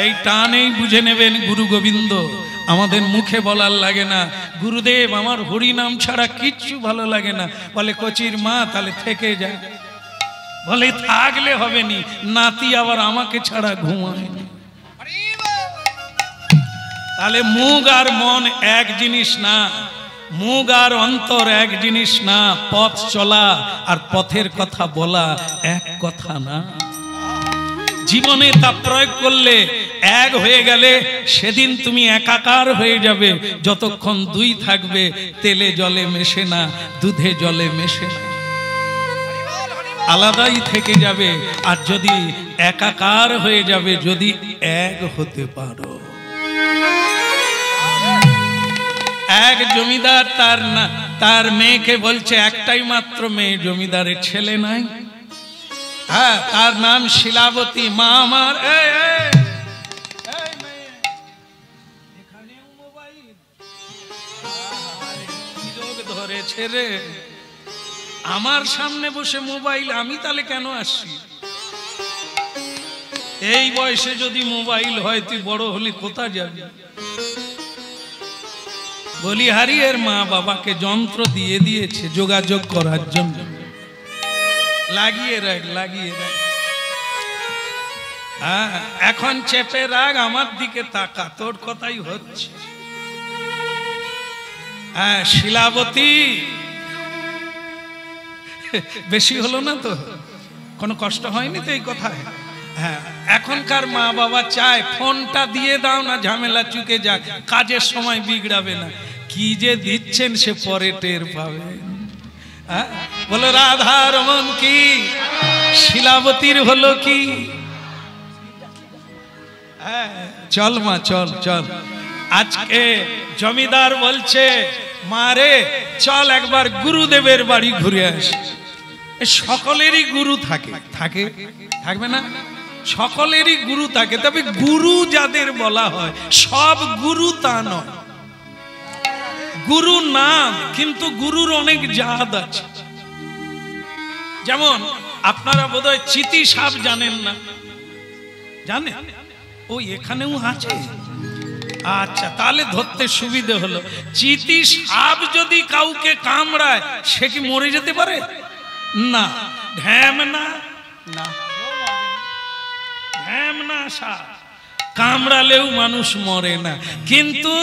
এই টানেই বুঝে নেবেন গুরু গোবিন্দ আমাদের মুখে বলার লাগে না, গুরুদেব আমার হরি নাম ছাড়া কিচ্ছু ভালো লাগে না। বলে কচির মা তাহলে থেকে যা। বলে থাকলে হবে নি, নাতি আবার আমাকে ছাড়া ঘুমায়নি। তাহলে মুখ আর মন এক জিনিস না, মুখ আর অন্তর এক জিনিস না, পথ চলা আর পথের কথা বলা এক কথা না। জীবনে তা প্রয়োগ করলে এক হয়ে গেলে সেদিন তুমি একাকার হয়ে যাবে। যতক্ষণ দুই থাকবে তেলে জলে মেশে না, দুধে জলে মেশে না, আলাদাই থেকে যাবে। আর যদি একাকার হয়ে যাবে, যদি এক হতে পারো। এক জমিদার তার মেয়েকে বলছে, একটাই মাত্র মেয়ে, জমিদারের ছেলে নাই। হ্যাঁ, তার নাম শিলাবতী। মা আমার ধরেছে রে, আমার সামনে বসে মোবাইল, আমি তাহলে কেন আসছি? এই বয়সে যদি মোবাইল হয়, তুই বড় হলি কোথা যাবি? বলি হারিয়ের মা বাবাকে যন্ত্র দিয়ে দিয়েছে যোগাযোগ করার জন্য। লাগিয়ে রাখ, লাগিয়ে রাখ। হ্যাঁ, এখন চেপে রাখ, আমার দিকে তাকা, তোর কথাই হচ্ছে। হ্যাঁ, শিলাবতী বেশি হলো না তো? কোনো কষ্ট হয়নি তো এই কথায়? হ্যাঁ, এখনকার মা বাবা চায় ফোনটা দিয়ে দাও না, ঝামেলা চুকে যাক, কাজের সময় বিগড়াবে না। কি যে দিচ্ছেন সে পরে টের পাবে। বলো রাধা রমন কি, শিলাবতীর হলো কি? চল মা, চল চল। আজকে জমিদার বলছে, মারে চল একবার গুরুদেবের বাড়ি ঘুরে আসি। সকলেরই গুরু থাকে, থাকে থাকবে না? সকলেরই গুরু থাকে, তবে গুরু যাদের বলা হয় সব গুরু তা নয়। গুরু নাম, কিন্তু গুরুর অনেক জাত আছে। যেমন আপনারা বোধহয় চিতি সাপ জানেন না? জানেন? ও এখানেও আছে। আচ্ছা, তাহলে ধরতে সুবিধে হলো। চিতি সাপ যদি কাউকে কামড়ায়, সে কি মরে যেতে পারে? না। ঢ্যামনা না, ঢ্যামনা সাপ কামড়ালেও মানুষ মরে না। কিন্তু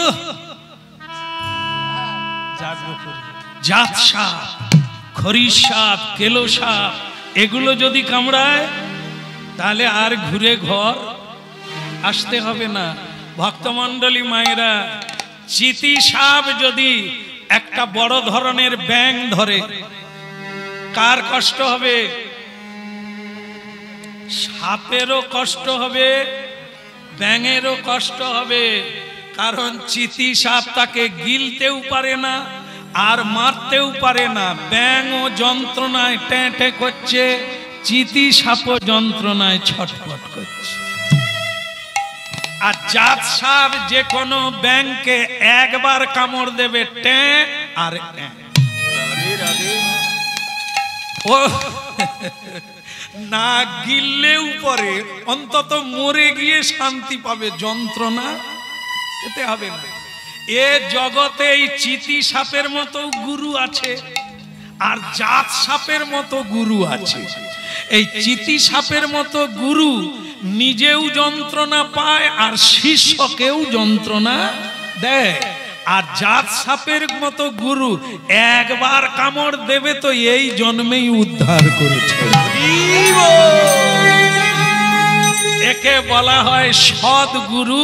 জাত সাপ, খরিশ সাপ, কেলো সাপ, এগুলো যদি কামড়ায় তাহলে আর ঘুরে ঘর আসতে হবে না। ভক্তমণ্ডলী মায়েরা, চিতি সাপ যদি একটা বড় ধরনের ব্যাঙ ধরে, কার কষ্ট হবে? সাপেরও কষ্ট হবে, ব্যাঙেরও কষ্ট হবে। কারণ চিতি সাপ তাকে গিলতেও পারে না আর মারতেও পারে না। ব্যাঙও যন্ত্রণায় ট্যাঁ করছে, চিতি সাপও যন্ত্রণায় ছটফট করছে। আর জাত সাপ যে কোনো ব্যাঙকে একবার কামড় দেবে, ট্যাঁ আর ও না গিললেও পরে অন্তত মরে গিয়ে শান্তি পাবে, যন্ত্রণা যেতে হবে না। এ জগতে এই চিতি সাপের মতো গুরু আছে, আর জাত সাপের মতো গুরু আছে। এই চিতি সাপের মতো গুরু নিজেও যন্ত্রণা পায় আর শিষ্যকেও যন্ত্রণা দেয়। আর জাত সাপের মতো গুরু একবার কামড় দেবে তো এই জন্মেই উদ্ধার করেছে। একে বলা হয় সৎ গুরু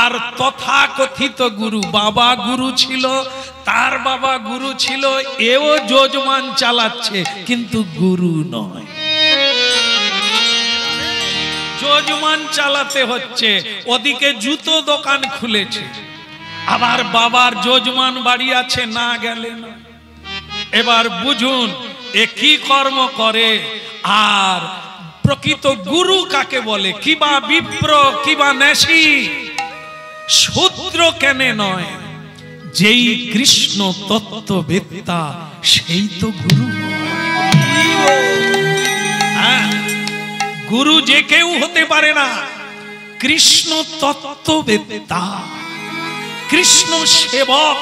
আর তথাকথিত গুরু। বাবা গুরু ছিল, তার বাবা গুরু ছিল, এও যজমান চালাচ্ছে কিন্তু গুরু নয়। যজমান চালাতে হচ্ছে, ওদিকে জুতো দোকান খুলেছে, আবার বাবার যজমান বাড়ি আছে, না গেলে না। এবার বুঝুন এ কি কর্ম করে আর প্রকৃত গুরু কাকে বলে। কিবা বিপ্র, কিবা নেশি, শূদ্র কেনে নয়, যেই কৃষ্ণ তত্ত্ববেত্তা সেই তো গুরু। গুরু যে কেউ হতে পারে না, কৃষ্ণ তত্ত্ববেত্তা। কৃষ্ণ সেবক,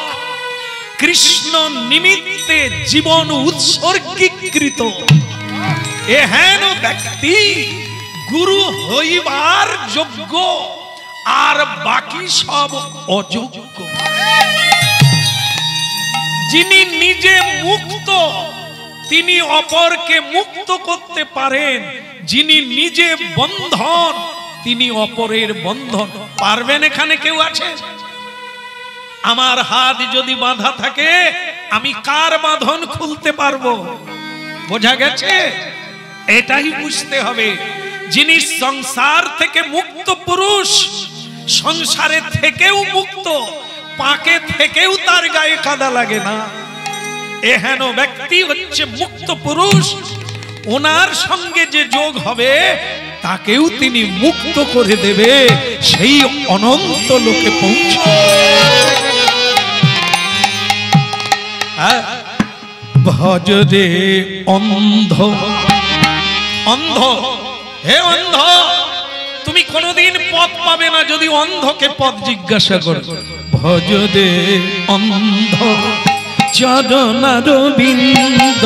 কৃষ্ণ নিমিত্তে জীবন উৎসর্গীকৃত এহেন ব্যক্তি গুরু হইবার যোগ্য, আর বাকি সব অযোগ্য। যিনি নিজে মুক্ত তিনি অপরকে মুক্ত করতে পারেন, যিনি নিজে বন্ধন তিনি অপরের বন্ধন পারবেন। এখানে কেউ আছে? আমার হাত যদি বাঁধা থাকে আমি কার বাঁধন খুলতে পারবো? বোঝা গেছে? এটাই বুঝতে হবে। যিনি সংসার থেকে মুক্ত পুরুষ, সংসারে থেকেও মুক্ত, পাকে থেকেও তার গায়ে কাদা লাগে না, এহেন ব্যক্তি হচ্ছে মুক্ত পুরুষ। ওনার সঙ্গে যে যোগ হবে তাকেও তিনি মুক্ত করে দেবে, সেই অনন্ত লোকে পৌঁছে। ভজ রে অন্ধ, অন্ধ, হে অন্ধ, তুমি কোনদিন পথ পাবে না যদি অন্ধকে পথ জিজ্ঞাসা করো। ভজ রে অন্ধ চরণারবিন্দ,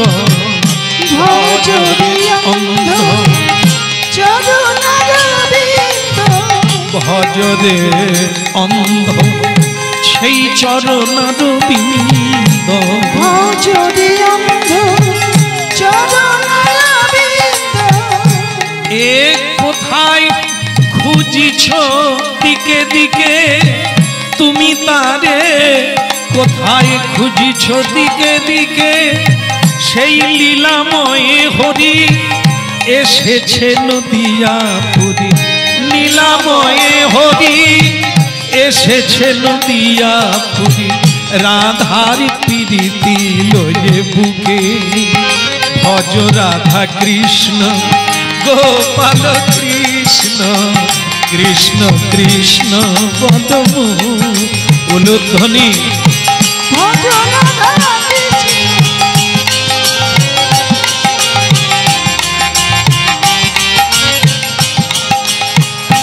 ভজ রে অন্ধ চরণারবিন্দ, ভজ রে অন্ধ সেই চরণারবিন্দ, ভজ রে অন্ধ চরণারবিন্দ। এ কোথায় খুঁজিছ দিকে দিকে তুমি তারে, কোথায় খুঁজিছ দিকে দিকে? সেই লীলাময় হরি এসেছে নদিয়া পুরী, নীলাময় হরি এসেছে নদিয়া পুরী, রাধার প্রীতি লয়ে বুকে। ভজ রাধা কৃষ্ণ গোপাল কৃষ্ণ, কৃষ্ণ কৃষ্ণ পদম উলুধ্বনি। ভজ রাধা কৃষ্ণ,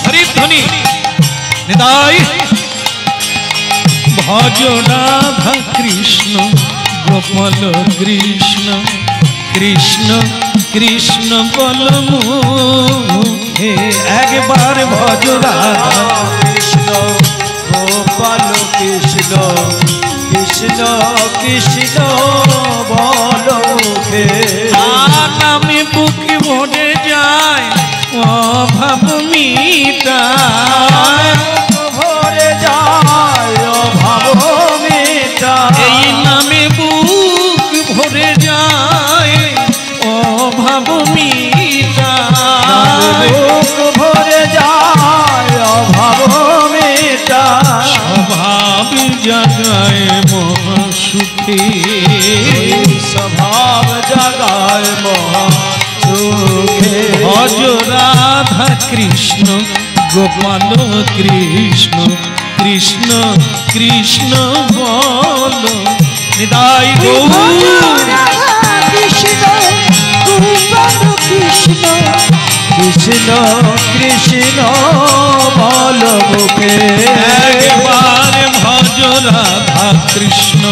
হরিধ্বনি নিতাই। ভজ রাধা কৃষ্ণ গোপাল কৃষ্ণ, কৃষ্ণ কৃষ্ণ বল মুখে। একবার ভজ রাধা কৃষ্ণ গোপাল কৃষ্ণ, কৃষ্ণ কৃষ্ণ বল মুখে। নামে বুক ভরে যায় অভাব মিটায়, ভরে যায় অভাব মিটায়। এই নামে বুক ভরে যায় অভাব মিটায়, বুক ভরে যায় অভাব মিটায়। স্বভাব জাগায় মহা সুখে, স্বভাব জাগায় মহা সুখে। ভজ রাধা কৃষ্ণ গোপাল কৃষ্ণ, কৃষ্ণ কৃষ্ণ বল নিতাই গৌর। রাধা কৃষ্ণ গোপাল কৃষ্ণ, কৃষ্ণ কৃষ্ণ বল মুখে। একবার ভজ রাধা কৃষ্ণ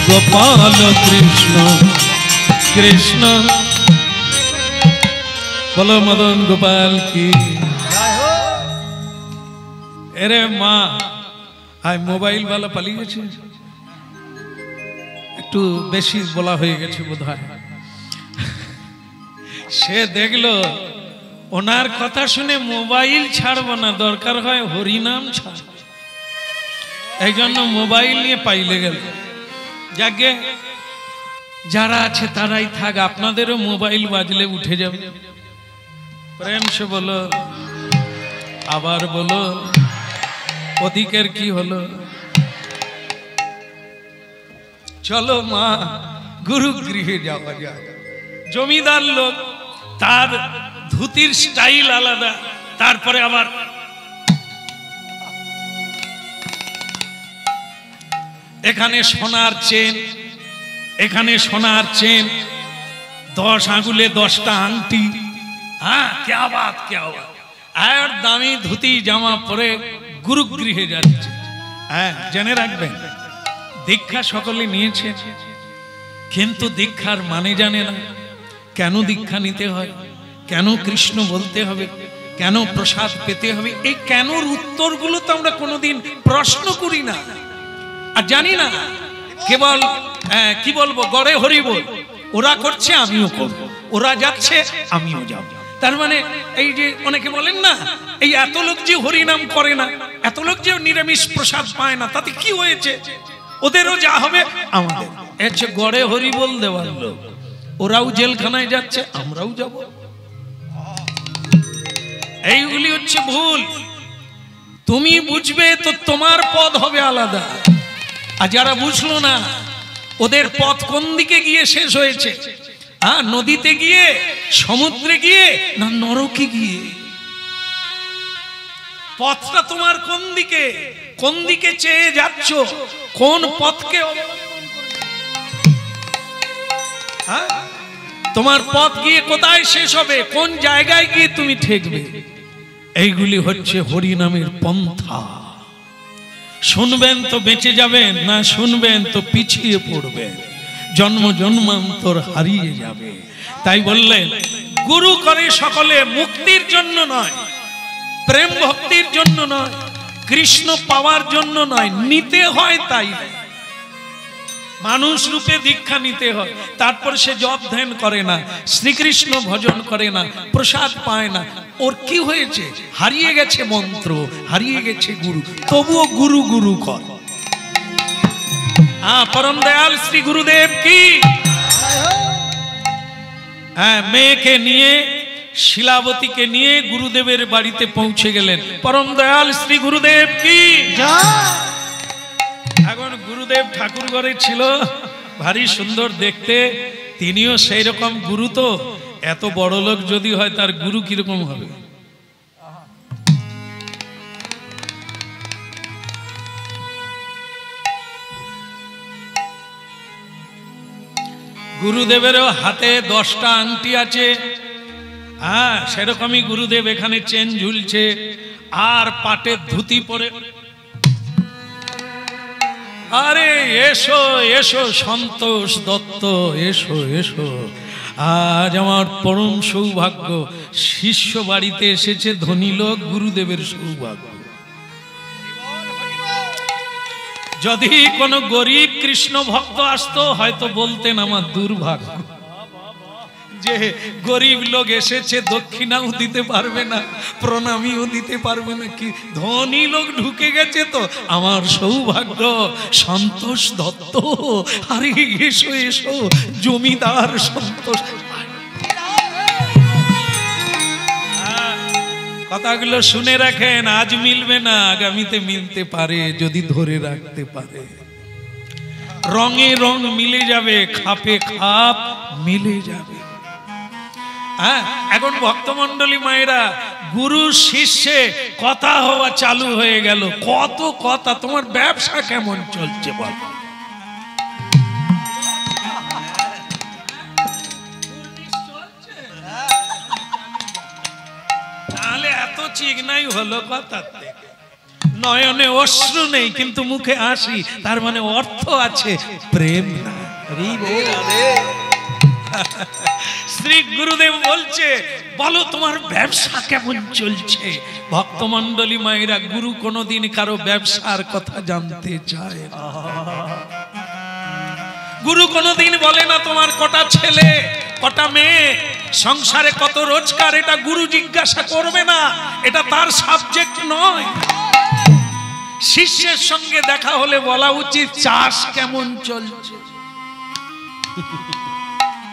গোপাল কৃষ্ণ, কৃষ্ণ বলো মদন গোপাল কি। এরে মা, আয় মোবাইল वाला পালিয়ে গেছে, একটু বেশি বলা হয়ে গেছে বোধহয়। সে দেখলো ওনার কথা শুনে মোবাইল ছাড়বো না, দরকার হয় হরিনাম ছাড়, এই জন্য মোবাইল নিয়ে পাইলে গেল। যাকে যারা আছে তারাই থাক, আপনাদেরও মোবাইল বাজলে উঠে যাবে। প্রেম সে বলো, আবার বলো ওদিকের কি হলো। চলো মা গুরু গৃহে যাওয়া যায়। জমিদার লোক, তার ধুতির স্টাইল আলাদা, তারপরে আবার এখানে সোনার চেন, এখানে সোনার চেন, 10 আঙ্গুলে 10টা আংটি। হ্যাঁ, क्या बात क्या बात। আর দামি ধুতি জামা পরে গুরুগৃহে যাচ্ছে। হ্যাঁ, জেনে রাখবেন, দীক্ষা সকলে নিয়েছে, কিন্তু দীক্ষার মানে জানে না। কেন দীক্ষা নিতে হয়, কেন কৃষ্ণ বলতে হবে, কেন প্রসাদ পেতে হবে, এই কেনর উত্তরগুলো তো আমরা কোনোদিন প্রশ্ন করি না আর জানি না। কেবল কি বলবো, গড়ে হরি বল, ওরা করছে আমিও করব, ওরা যাচ্ছে আমিও যাব। তার মানে এই যে অনেকে বলেন না, এই এত লোক যে হরিনাম করে না, এত লোক যে নিরামিষ প্রসাদ পায় না, তাতে কি হয়েছে? ওদেরও যা হবে আমাদের। হচ্ছে গড়ে হরি বল দেওয়ার লোক, ওরাও জেলখানায় যাচ্ছে, আমরাও যাব। এইগুলি হচ্ছে ভুল। তুমি বুঝবে তো তোমার পথ হবে আলাদা, আর যারা বুঝলো না ওদের পথ কোন দিকে গিয়ে শেষ হয়েছে? নদীতে গিয়ে, সমুদ্রে গিয়ে, না নরকে গিয়ে? পথটা তোমার কোন দিকে, কোন দিকে চেয়ে যাচ্ছ, কোন পথকে অবলম্বন করবে? তোমার পথ গিয়ে কোথায় শেষ হবে, কোন জায়গায় গিয়ে তুমি ঠেকবে? এইগুলি হচ্ছে হরিনামের পন্থা। শুনবেন তো বেঁচে যাবেন, না শুনবেন তো পিছিয়ে পড়বেন, জন্ম জন্মান্তর হারিয়ে যাবে। তাই বললেন গুরু করে সকলে মুক্তির জন্য নয়, প্রেম ভক্তির জন্য নয়, কৃষ্ণ পাওয়ার জন্য নয়, নিতে হয় তাই নয়। মানুষ রূপে দীক্ষা নিতে হয়, তারপর সে জপ ধ্যান করে না, শ্রীকৃষ্ণ ভজন করে না, প্রসাদ পায় না, ওর কি হয়েছে? হারিয়ে গেছে মন্ত্র, হারিয়ে গেছে গুরু, তবুও গুরু গুরু কর। পরম দয়াল শ্রী গুরুদেব কি। মেয়েকে নিয়ে, শিলাবতীকে নিয়ে গুরুদেবের বাড়িতে পৌঁছে গেলেন। পরম দয়াল শ্রী গুরুদেব কি। এখন গুরুদেব ঠাকুর ঘরে ছিল, ভারী সুন্দর দেখতে, তিনিও সেই রকম গুরু। তো এত বড় লোক যদি হয়, তার গুরু কিরকম হবে? গুরুদেবেরও হাতে 10টা আংটি আছে, সেরকমই গুরুদেব এখানে চেন ঝুলছে, আর পাটে ধুতি পরে। আরে এসো এসো সন্তোষ দত্ত, এসো এসো। আজ আমার পরম সৌভাগ্য, শিষ্য বাড়িতে এসেছে ধনী লোক, গুরুদেবের সৌভাগ্য। যদি কোনো গরিব কৃষ্ণ ভক্ত আসতো, হয়তো বলতেন আমার দুর্ভাগ্য যে গরিব লোক এসেছে, দক্ষিণাও দিতে পারবে না, প্রণামীও দিতে পারবে না, কি ধনী লোক ঢুকে গেছে, তো আমার সৌভাগ্য। সন্তোষ দত্ত, আরে এসো এসো, জমিদার সন্তোষ। কথাগুলো শুনে রাখেন, আজ মিলবে না, আগামীতে মিলতে পারে যদি ধরে রাখতে পারে। রঙে রং মিলে যাবে, খাপে খাপ মিলে যাবে। এখন ভক্তমন্ডলী মায়েরা, গুরু শিষ্যে কথা হওয়া চালু হয়ে গেল। কত কথা, তোমার ব্যবসা কেমন চলছে বল? তাহলে এত চিকনাই হলো কথা। নয়নে অশ্রু নেই কিন্তু মুখে হাসি, তার মানে অর্থ আছে, প্রেম না। শ্রী গুরুদেব বলছে, বলো তোমার ব্যবসা কেমন চলছে? ভক্তমন্ডলী মায়েরা, গুরু কোনদিন কারো ব্যবসার কথা জানতে চায় না। গুরু কোনদিন বলে না তোমার কটা ছেলে, কটা মেয়ে, সংসারে কত রোজগার, এটা গুরু জিজ্ঞাসা করবে না, এটা তার সাবজেক্ট নয়। শিষ্যের সঙ্গে দেখা হলে বলা উচিত চাষ কেমন চলছে।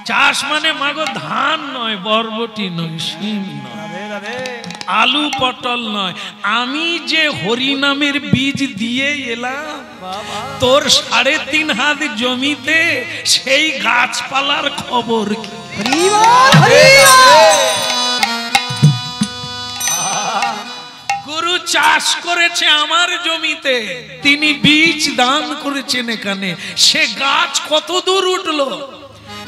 চাষ মানে মাগো ধান নয়, বরবটি নয়, শিম নয়, আলু পটল নয়। আমি যে হরিনামের বীজ দিয়ে এলাম তোর 3.5 হাত জমিতে, সেই গাছপালার খবর কি? গুরু চাষ করেছে আমার জমিতে, তিনি বীজ দান করেছেন এখানে, সে গাছ কত দূর উঠলো,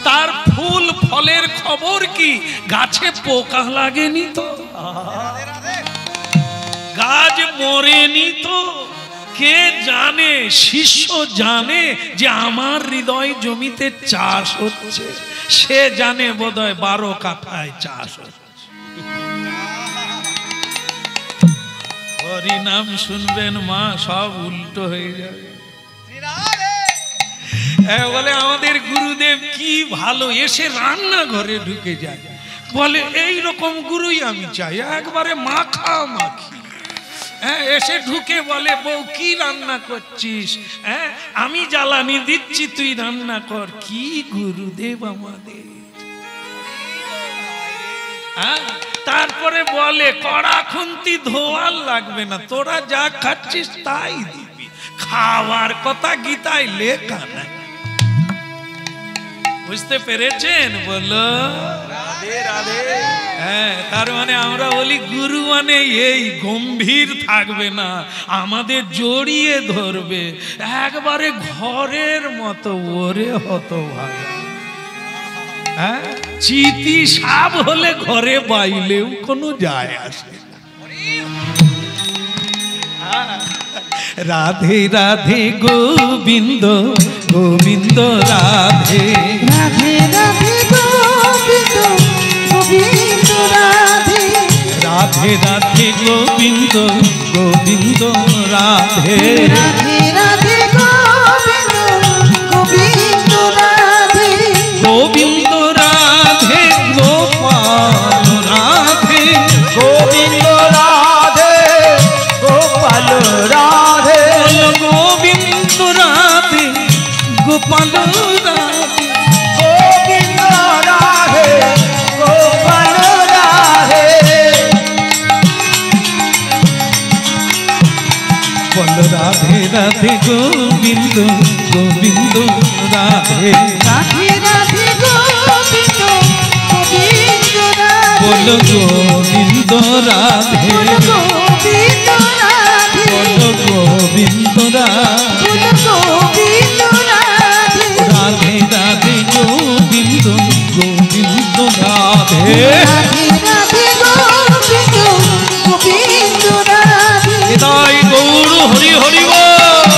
তার ফুল ফলের খবর কি? গাছে পোকা লাগেনি তো, গাছ মরেনি তো, কে জানে, শিষ্য জানে যে আমার হৃদয় জমিতে চাষ হচ্ছে, সে জানে বোধহয় 12 কাঠায় চাষ হচ্ছে। হরিনাম শুনবেন মা, সব উল্টো হয়ে যাবে। বলে আমাদের গুরুদেব কি ভালো, এসে রান্নাঘরে ঢুকে যায়, বলে এই রকম গুরুই আমি চাই, একবারে মাখা মাখি। এসে ঢুকে বলে বউ কি রান্না করছিস, আমি জ্বালানি দিচ্ছি তুই রান্না কর। কি গুরুদেব আমাদের। তারপরে বলে কড়া খুন্তি ধোয়ার লাগবে না, তোরা যা খাচ্ছিস তাই দিবি, খাওয়ার কথা গীতায় লেখা নাই। বুঝতে পেরেছেন? বলো রাধে রাধে। হ্যাঁ, তার মানে আমরা বলি গুরু মানে এই গম্ভীর থাকবে না, আমাদের জড়িয়ে ধরবে একবারে ঘরের মতো। ওরে হতভাগা, হ্যাঁ, চিতি সাপ হলে ঘরে বাইলেও কোনো যায় আসে না। রাধে রাধে গোবিন্দ গোবিন্দ রাধে, রাধে রাধে গোবিন্দ গোবিন্দ রাধে, রাধে রাধে গোবিন্দ গোবিন্দ রাধে, রাধে রাধে গোবিন্দ গোবিন্দ রাধে, গোবিন্দ রাধে গোপাল রাধে, গোবিন্দ রাধে গোপাল রাধে, গোবিন্দ রাধে গোপাল রাধে, গোবিন্দ রাধে গোপাল রাধে, বল রাধে রাধে গোবিন্দ গোবিন্দ রাধে, রাধে রাধে গোবিন্দ গোবিন্দ রাধে, বল গোবিন্দ রাধে, গোবিন্দ রাধে, বল গোবিন্দ রাধে, গোবিন্দ রাধে, রাধে রাধে গোবিন্দ গোবিন্দ রাধে। রাধে রাধে গোবিন্দ গোবিন্দ রাধে, হৃদয় গৌর হরি হরি বল।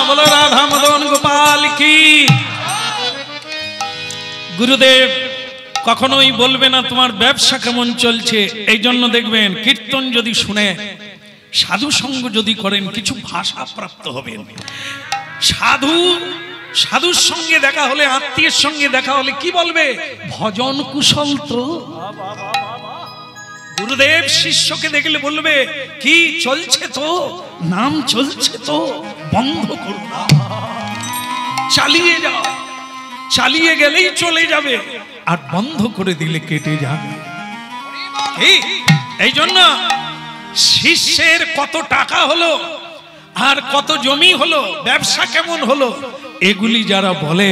বলো রাধা মদন গোপাল কি। গুরুদেব কখনোই বলবে না তোমার ব্যবসা কেমন চলছে, এই জন্য দেখবেন কীর্তন যদি শুনে, সাধু সঙ্গ যদি করেন, কিছু ভাষা প্রাপ্ত হবেন। সাধুর সঙ্গে দেখা হলে, আত্মীয়ের সঙ্গে দেখা হলে কি বলবে? ভজন কুশল তো। গুরুদেব শিষ্যকে দেখলে বলবে কি চলছে তো, নাম চলছে তো, বন্ধ করো না, চালিয়ে যাও। চালিয়ে গেলেই চলে যাবে, আর বন্ধ করে দিলে কেটে যাবে। এই জন্য শিষ্যের কত টাকা হলো, আর কত জমি হলো, ব্যবসা কেমন হলো, এগুলি যারা বলে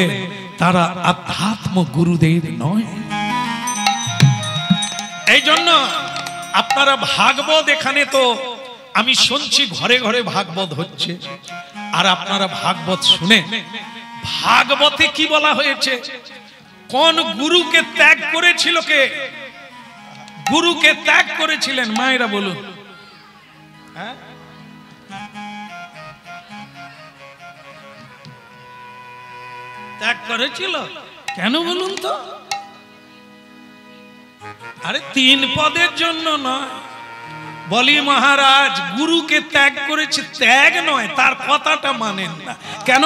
তারা আধ্যাত্ম গুরুদেব নয়। এই জন্য আপনারা ভাগবত, এখানে তো আমি শুনছি ঘরে ঘরে ভাগবত হচ্ছে, আর আপনারা ভাগবত শুনে, ভাগবতে কি বলা হয়েছে? কোন গুরুকে ত্যাগ করেছিল কে? গুরুকে ত্যাগ করেছিলেন মায়েরা বলুন। ত্যাগ করেছিল কেন বলুন তো? আরে 3 পদের জন্য নয়। বলি মহারাজ গুরুকে ত্যাগ করেছে, ত্যাগ নয়, তার কথাটা মানেন না। কেন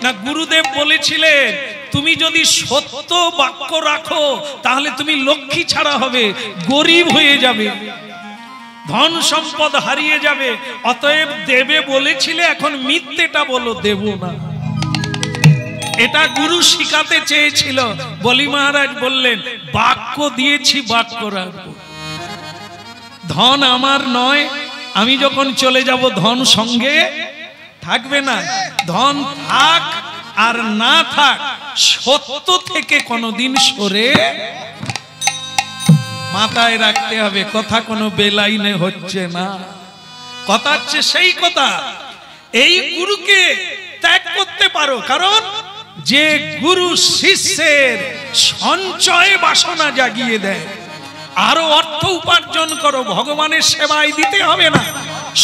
না, গুরুদেব বলেছিলেন তুমি যদি সত্য বাক্য রাখো তাহলে তুমি লক্ষ্মী ছাড়া হবে, গরিব হয়ে যাবে, ধন সম্পদ হারিয়ে যাবে। অতএব দেবে বলেছিলে, এখন মিথ্যেটা বলো, দেব না। এটা গুরু শিখাতে চেয়েছিল। বলি মহারাজ বললেন বাক্য দিয়েছি, বাক্য রাখবো। ধন আমার নয়, আমি যখন চলে যাব ধন সঙ্গে থাকবে না। ধন থাক আর না থাক, সত্য থেকে কোনোদিন সরে মাথায় রাখতে হবে। কথা কোনো বেলাইনে হচ্ছে না, কথা হচ্ছে সেই কথা। এই গুরুকে ত্যাগ করতে পারো, কারণ যে গুরু শিষ্যের সঞ্চয় বাসনা জাগিয়ে দেয়। আরো অর্থ উপার্জন করো, ভগবানের সেবায় দিতে হবে না,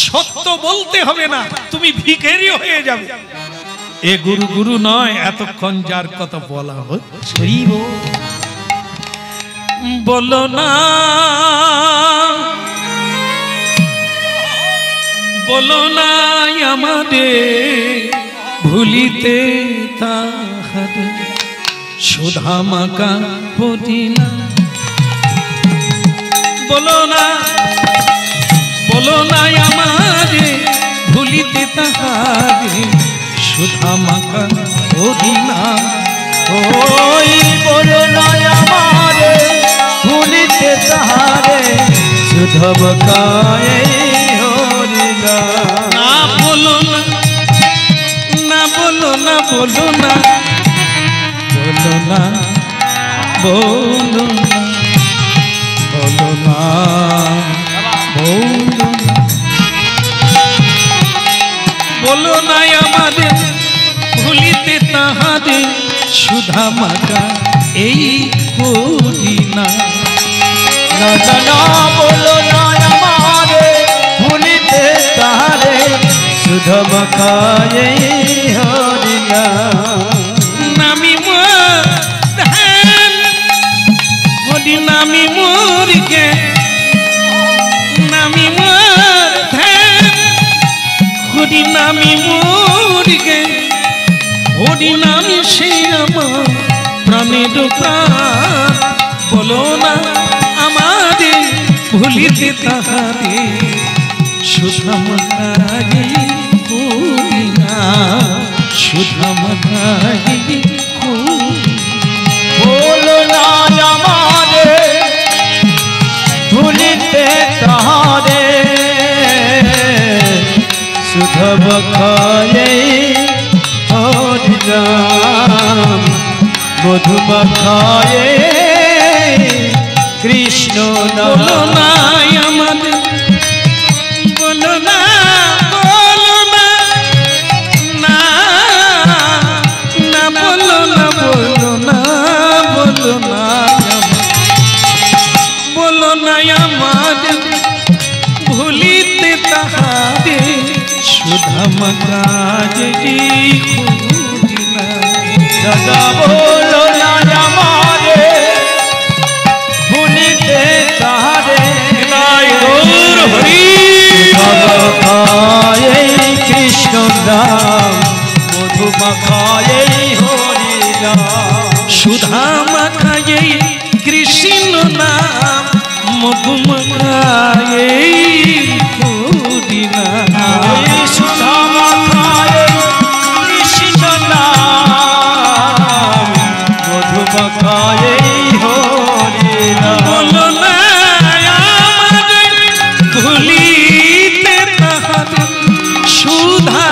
সত্য বলতে হবে না, তুমি ভিখারি হয়ে যাবে। এ গুরু গুরু নয়, এতক্ষণ যার কথা বলা হচ্ছে। বলো না, বলো না আমাদের ভুলিতে তাহার সুধা মাকা পদিনা। বলো না, বলো না আমাদের ভুলিতে তাহার সুধা মাকা পদিনা। ওই বলো না আমারে ভুলিতে তাহারে সুধা মাকা হরিনা। না বলো না, না বলো না, বলো না, বলো না, বলো না, বলো না, বলো না, বলো না আমাদের ভুলিতে তাহাদের সুধা মাকা এই করিনা। না না না বলো না আমারে ভুলিতে তাহারে সুধা মাকা হরিনা। নামি মোর ধ্যান হরি নামি মোরকে, নামি মোর ধ্যান হরি নামি মোরকে, হরি নামি সে আমার প্রাণের প্রাণ। বলো না আমাদের ভুলিতে তাহারে সুধা মাকা করিনা, সুধা মাকা বলো না আমারে ভুলিতে তাহারে সুধা মাকা হরিনা। মধু মাকা কৃষ্ণ বলো নাম। না আমাদের, বলো না, বলো না, না, না বলো না, বলো না, বলো না, বলো না আমাদের ভুলিতে তাহারে সুধা মাকা করিনা। দাদা বলো না আমারে ভুলিতে তাহারে গৌর হরি কৃষ্ণ নাম মধু মাখায় হরি নাম। সুধা মাকা কৃষ্ণ নাম মধু মাকা করিনা। সুধা মাখায় কৃষ্ণ নাম মধু মাখায় হরি নাম। বলো না আমাদের ভুলিতে তাহাদের সুধা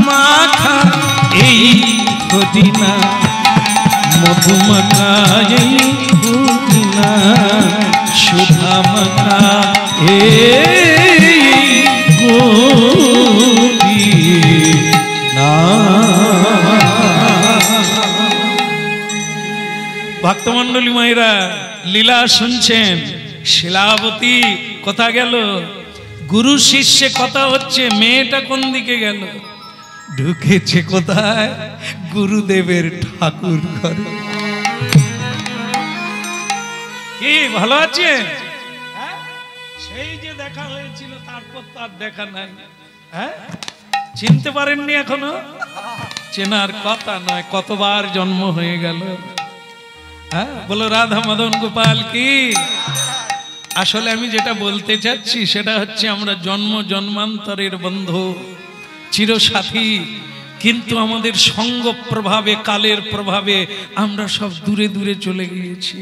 মাখা এই করিনা, মধু মাখা এই করিনা, সুধা মাখা এই করিনা। ভক্তমন্ডলী মায়েরা লীলা শুনছেন। শিলাবতী কথা গেল, গুরু শিষ্যে কথা হচ্ছে, মেয়েটা কোন দিকে গেল? ঢুকেছে কোথায়? গুরুদেবের ঠাকুর ঘরে। কি ভালো আছে? সেই যে দেখা হয়েছিল তারপর তার দেখা নাই। হ্যাঁ, চিনতে পারেননি এখনো? চেনার কথা নয়, কতবার জন্ম হয়ে গেল। হ্যাঁ, বলো রাধা মদন গোপাল কি। আসলে আমি যেটা বলতে চাচ্ছি সেটা হচ্ছে আমরা জন্ম জন্মান্তরের বন্ধু, চিরসাথী, কিন্তু আমাদের সঙ্গ প্রভাবে, কালের প্রভাবে আমরা সব দূরে দূরে চলে গিয়েছি।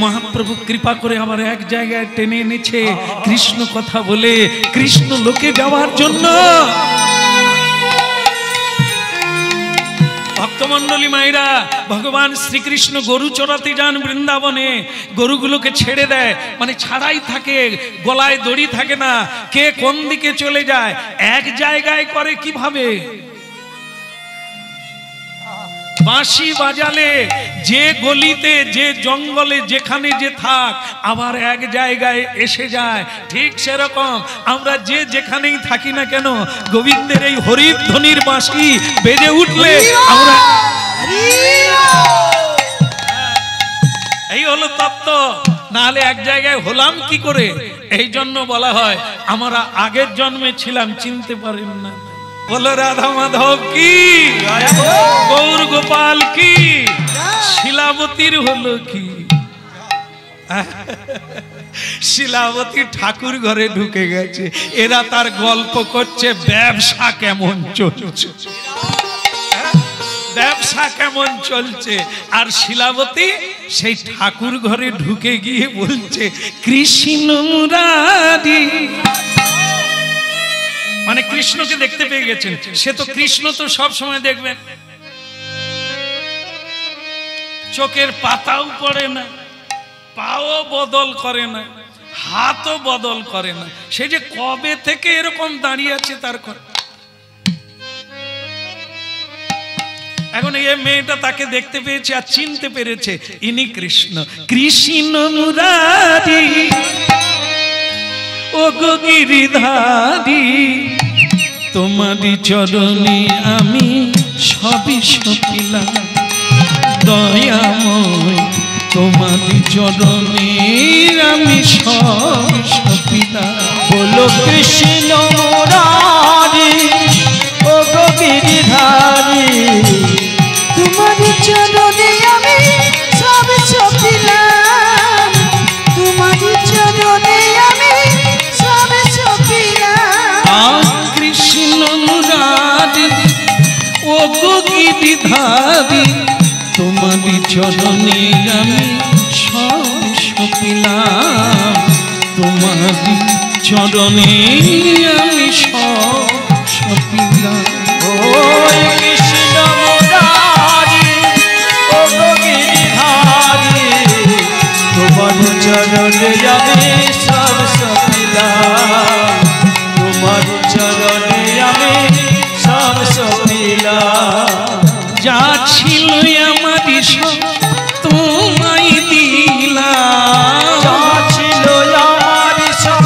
মহাপ্রভু কৃপা করে আমার এক জায়গায় টেনে এনেছে কৃষ্ণ কথা বলে, কৃষ্ণ লোকে যাওয়ার জন্য। ভক্তমন্ডলী মায়েরা, ভগবান শ্রীকৃষ্ণ গরু চড়াতে যান বৃন্দাবনে, গরুগুলোকে ছেড়ে দেয়, মানে ছাড়াই থাকে, গলায় দড়ি থাকে না, কে কোন দিকে চলে যায় এক জায়গায় করে কিভাবে? বাঁশি বাজালে যে গলিতে যে জঙ্গলে যেখানে যে থাক আবার এক জায়গায় এসে যায়, ঠিক সেরকম আমরা যে যেখানেই থাকি না কেন গোবিন্দের এই হরিধ্বনির বাঁশি বেজে উঠলে আমরা এই হলো তত্ত্ব, নাহলে এক জায়গায় হলাম কি করে? এই জন্য বলা হয় আমরা আগের জন্মে ছিলাম, চিনতে পারেন না। বলো রাধা মাধব কি, গৌর গোপাল কি, শিলাবতীর হলো কি? শিলাবতী ঠাকুর ঘরে ঢুকে গেছে, এরা তার গল্প করছে ব্যবসা কেমন চলছে, ব্যবসা কেমন চলছে। আর শিলাবতী সেই ঠাকুর ঘরে ঢুকে গিয়ে বলছে কৃষ্ণ মুরারি, মানে কৃষ্ণকে দেখতে পেয়ে গেছেন। সে তো কৃষ্ণ তো সব সময় দেখবেন, চোখের পাতাও পড়ে না, পাও বদল করে না, হাতও বদল করে না। সে যে কবে থেকে এরকম দাঁড়িয়ে আছে তার কথা। এখন এই মেয়েটা তাকে দেখতে পেয়েছে আর চিনতে পেরেছে ইনি কৃষ্ণ। কৃষ্ণ মুরারি ও গো গিরিধারী, তোমারই চরণে আমি সবই সপিলাম, দয়াময় তোমারই চরণে আমি সবই সপিলাম। বলো কৃষ্ণ মুরারি ও গো গিরিধারী, তোমারই চরণে আমি সব সপিলাম, তোমারই চরণে আমি সব সপিলাম। কৃষ্ণ মুরারি ও গো গিরিধারী, তোমারই চরণে আমি সব সপিলাম, তোমারই চরণে আমি সব সপিলাম। ওই কৃষ্ণ মুরারি ও গো গিরিধারী, তোমার চরণে আমি সব সপিলাম, তোমার চরণে আমি সব সপিলাম। যা ছিল আমারই সব তোমায় দিলাম, যা ছিল আমারই সব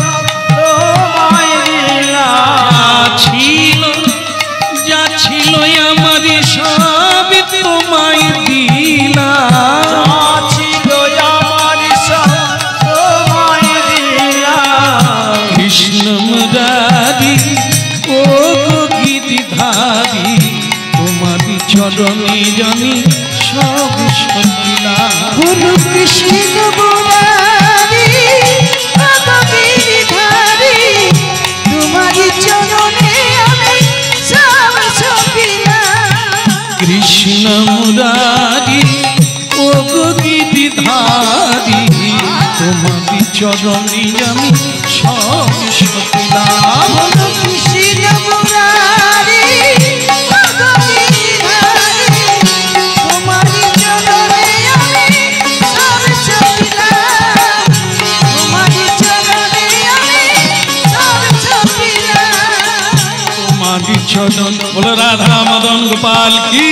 তোমায় দিলাম, যা ছিল আমারই সব তোমায় দিলাম, যা ছিল আমারই সব তোমায় দিলাম। কৃষ্ণ মুরারি ও গো গিরিধারী, তোমারই চরণে আমি সব সপিলাম। বলো কৃষ্ণ মুরারি ও গো গিরিধারী, তোমারই চরণে আমি সব সপিলাম। কৃষ্ণ মুরারি ও গো গিরিধারী, তোমারই চরণে আমি সব সপিলাম। বলো কৃষ্ণ মুরারি ও গো গিরিধারী, তোমারই চরণে আমি সব সপিলাম, তোমারই চরণে আমি সব সপিলাম। তোমারই চরণ। বলো রাধা মদন গোপাল কি,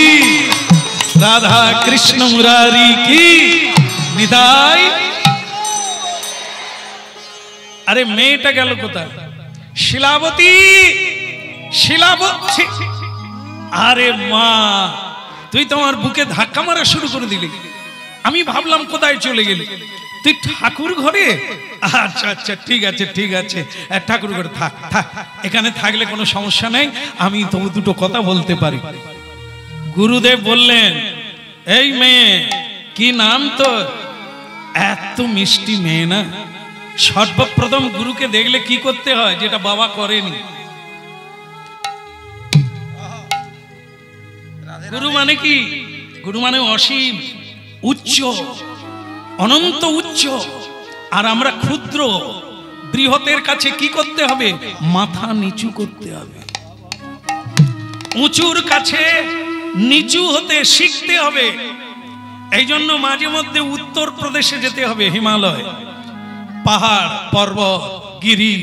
রাধা কৃষ্ণ মুরারি কি, নিতাই। আরে মেয়েটা গেল কোথায়? শিলাবতী, শিলাবতী। আরে মা, তুই তোমার বুকে ধাক্কা মারা শুরু করে দিলি। আমি ভাবলাম কোথায় চলে গেলি, তুই ঠাকুর ঘরে? আচ্ছা আচ্ছা, ঠিক আছে ঠিক আছে, ঠাকুর ঘরে থাক থাক, এখানে থাকলে কোনো সমস্যা নেই, আমি তবু দুটো কথা বলতে পারি। গুরুদেব বললেন, এই মেয়ে কি নাম তোর? এত মিষ্টি মেয়ে না। সর্বপ্রথম গুরুকে দেখলে কি করতে হয়, যেটা বাবা করেনি। গুরু মানে কি? গুরু মানে অসীম, উচ্চ, অনন্ত উচ্চ। আর আমরা ক্ষুদ্র, বৃহতের কাছে কি করতে হবে? মাথা নিচু করতে হবে। উঁচুর কাছে নিচু হতে শিখতে হবে। এই জন্য মাঝে মধ্যে উত্তর প্রদেশে যেতে হবে, হিমালয়, পাহাড়, পর্বত, গিরি,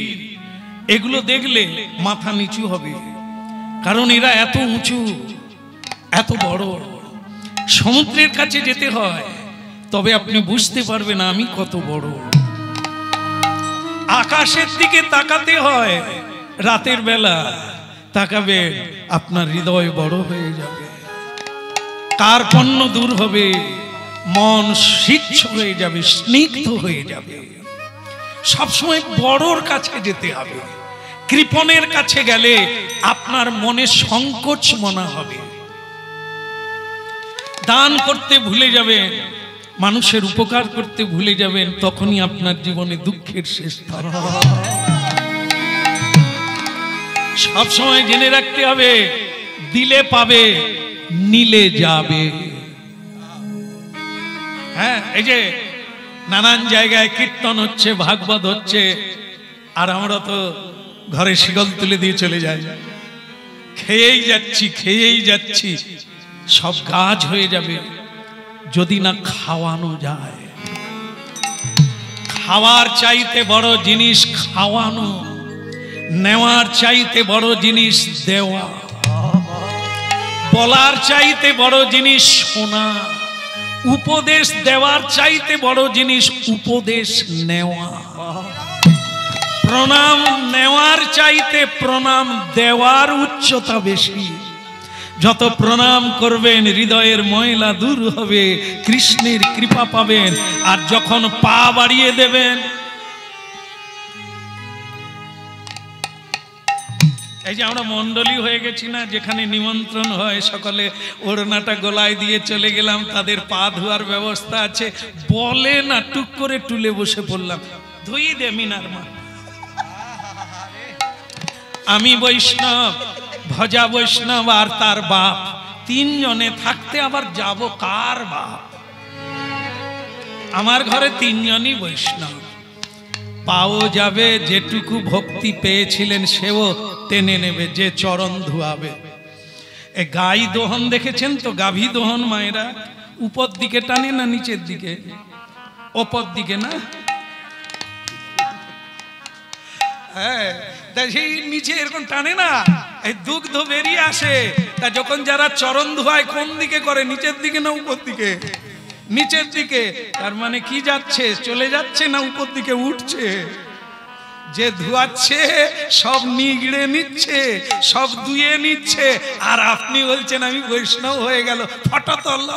এগুলো দেখলে মাথা নিচু হবে। কারণ এরা এত উঁচু, এত বড়। সমুদ্রের কাছে যেতে হয়, তবে আপনি বুঝতে পারবেন আমি কত বড়। আকাশের দিকে তাকাতে হয়, রাতের বেলা তাকাবে, আপনার হৃদয় বড় হয়ে যাবে, কার্পণ্য দূর হবে, মন স্বচ্ছ হয়ে যাবে, স্নিগ্ধ হয়ে যাবে। সবসময় বড়র কাছে যেতে হবে। কৃপণের কাছে গেলে আপনার মনে সংকোচ মনে হবে। দান করতে ভুলে যাবেন, মানুষের উপকার করতে ভুলে যাবেন, তখনই আপনার জীবনে দুঃখের শেষ স্তর। সবসময় জেনে রাখতে হবে, দিলে পাবে, নিলে যাবে। হ্যাঁ, এই যে নানান জায়গায় কীর্তন হচ্ছে, ভাগবত হচ্ছে, আর আমরা তো ঘরে শিকল তুলে দিয়ে চলে যাই, খেয়েই যাচ্ছি, সব গাছ হয়ে যাবে যদি না খাওয়ানো যায়। খাওয়ার চাইতে বড় জিনিস খাওয়ানো, নেওয়ার চাইতে বড় জিনিস দেওয়া, বলার চাইতে বড় জিনিস শোনা, উপদেশ দেওয়ার চাইতে বড় জিনিস উপদেশ নেওয়া, প্রণাম নেওয়ার চাইতে প্রণাম দেওয়ার উচ্চতা বেশি। যত প্রণাম করবেন হৃদয়ের ময়লা দূর হবে, কৃষ্ণের কৃপা পাবেন। আর যখন পা বাড়িয়ে দেবেন, এই যে আমরা মণ্ডলী হয়ে গেছি না, যেখানে নিমন্ত্রণ হয় সকলে ওড়নাটা গলায় দিয়ে চলে গেলাম, তাদের পা ধোয়ার ব্যবস্থা আছে, বলে না টুক করে টুলে বসে পড়লাম, ধুই দে মিনার মা। আমি বৈষ্ণব, ভজা বৈষ্ণব আর তার বাপ, তিনজনে থাকতে আবার যাব কার বাপ? আমার ঘরে তিনজনই বৈষ্ণব। পাও যাবে, যেটুকু ভক্তি পেয়েছিলেন সেও টেনে নেবে, যে চরণ ধুয়াবে। এ গাই দোহন দেখেছেন তো, গাভী দোহন মায়েরা উপর দিকে টানে না নিচের দিকে? ওপর দিকে না? হ্যাঁ, সেই নিচে এরকম টানে না, এই দুগ্ধ বেরিয়ে আসে। তা যখন যারা চরণ ধোয়ায় কোন দিকে করে, নিচের দিকে না উপর দিকে? নিচের দিকে। তার মানে কি যাচ্ছে, চলে যাচ্ছে না উপর দিকে উঠছে? যে ধুয়াচ্ছে সব নিগড়ে নিচ্ছে, সব ধুয়ে নিচ্ছে, আর আপনি বলছেন আমি বৈষ্ণব হয়ে গেল। ফটো তোল,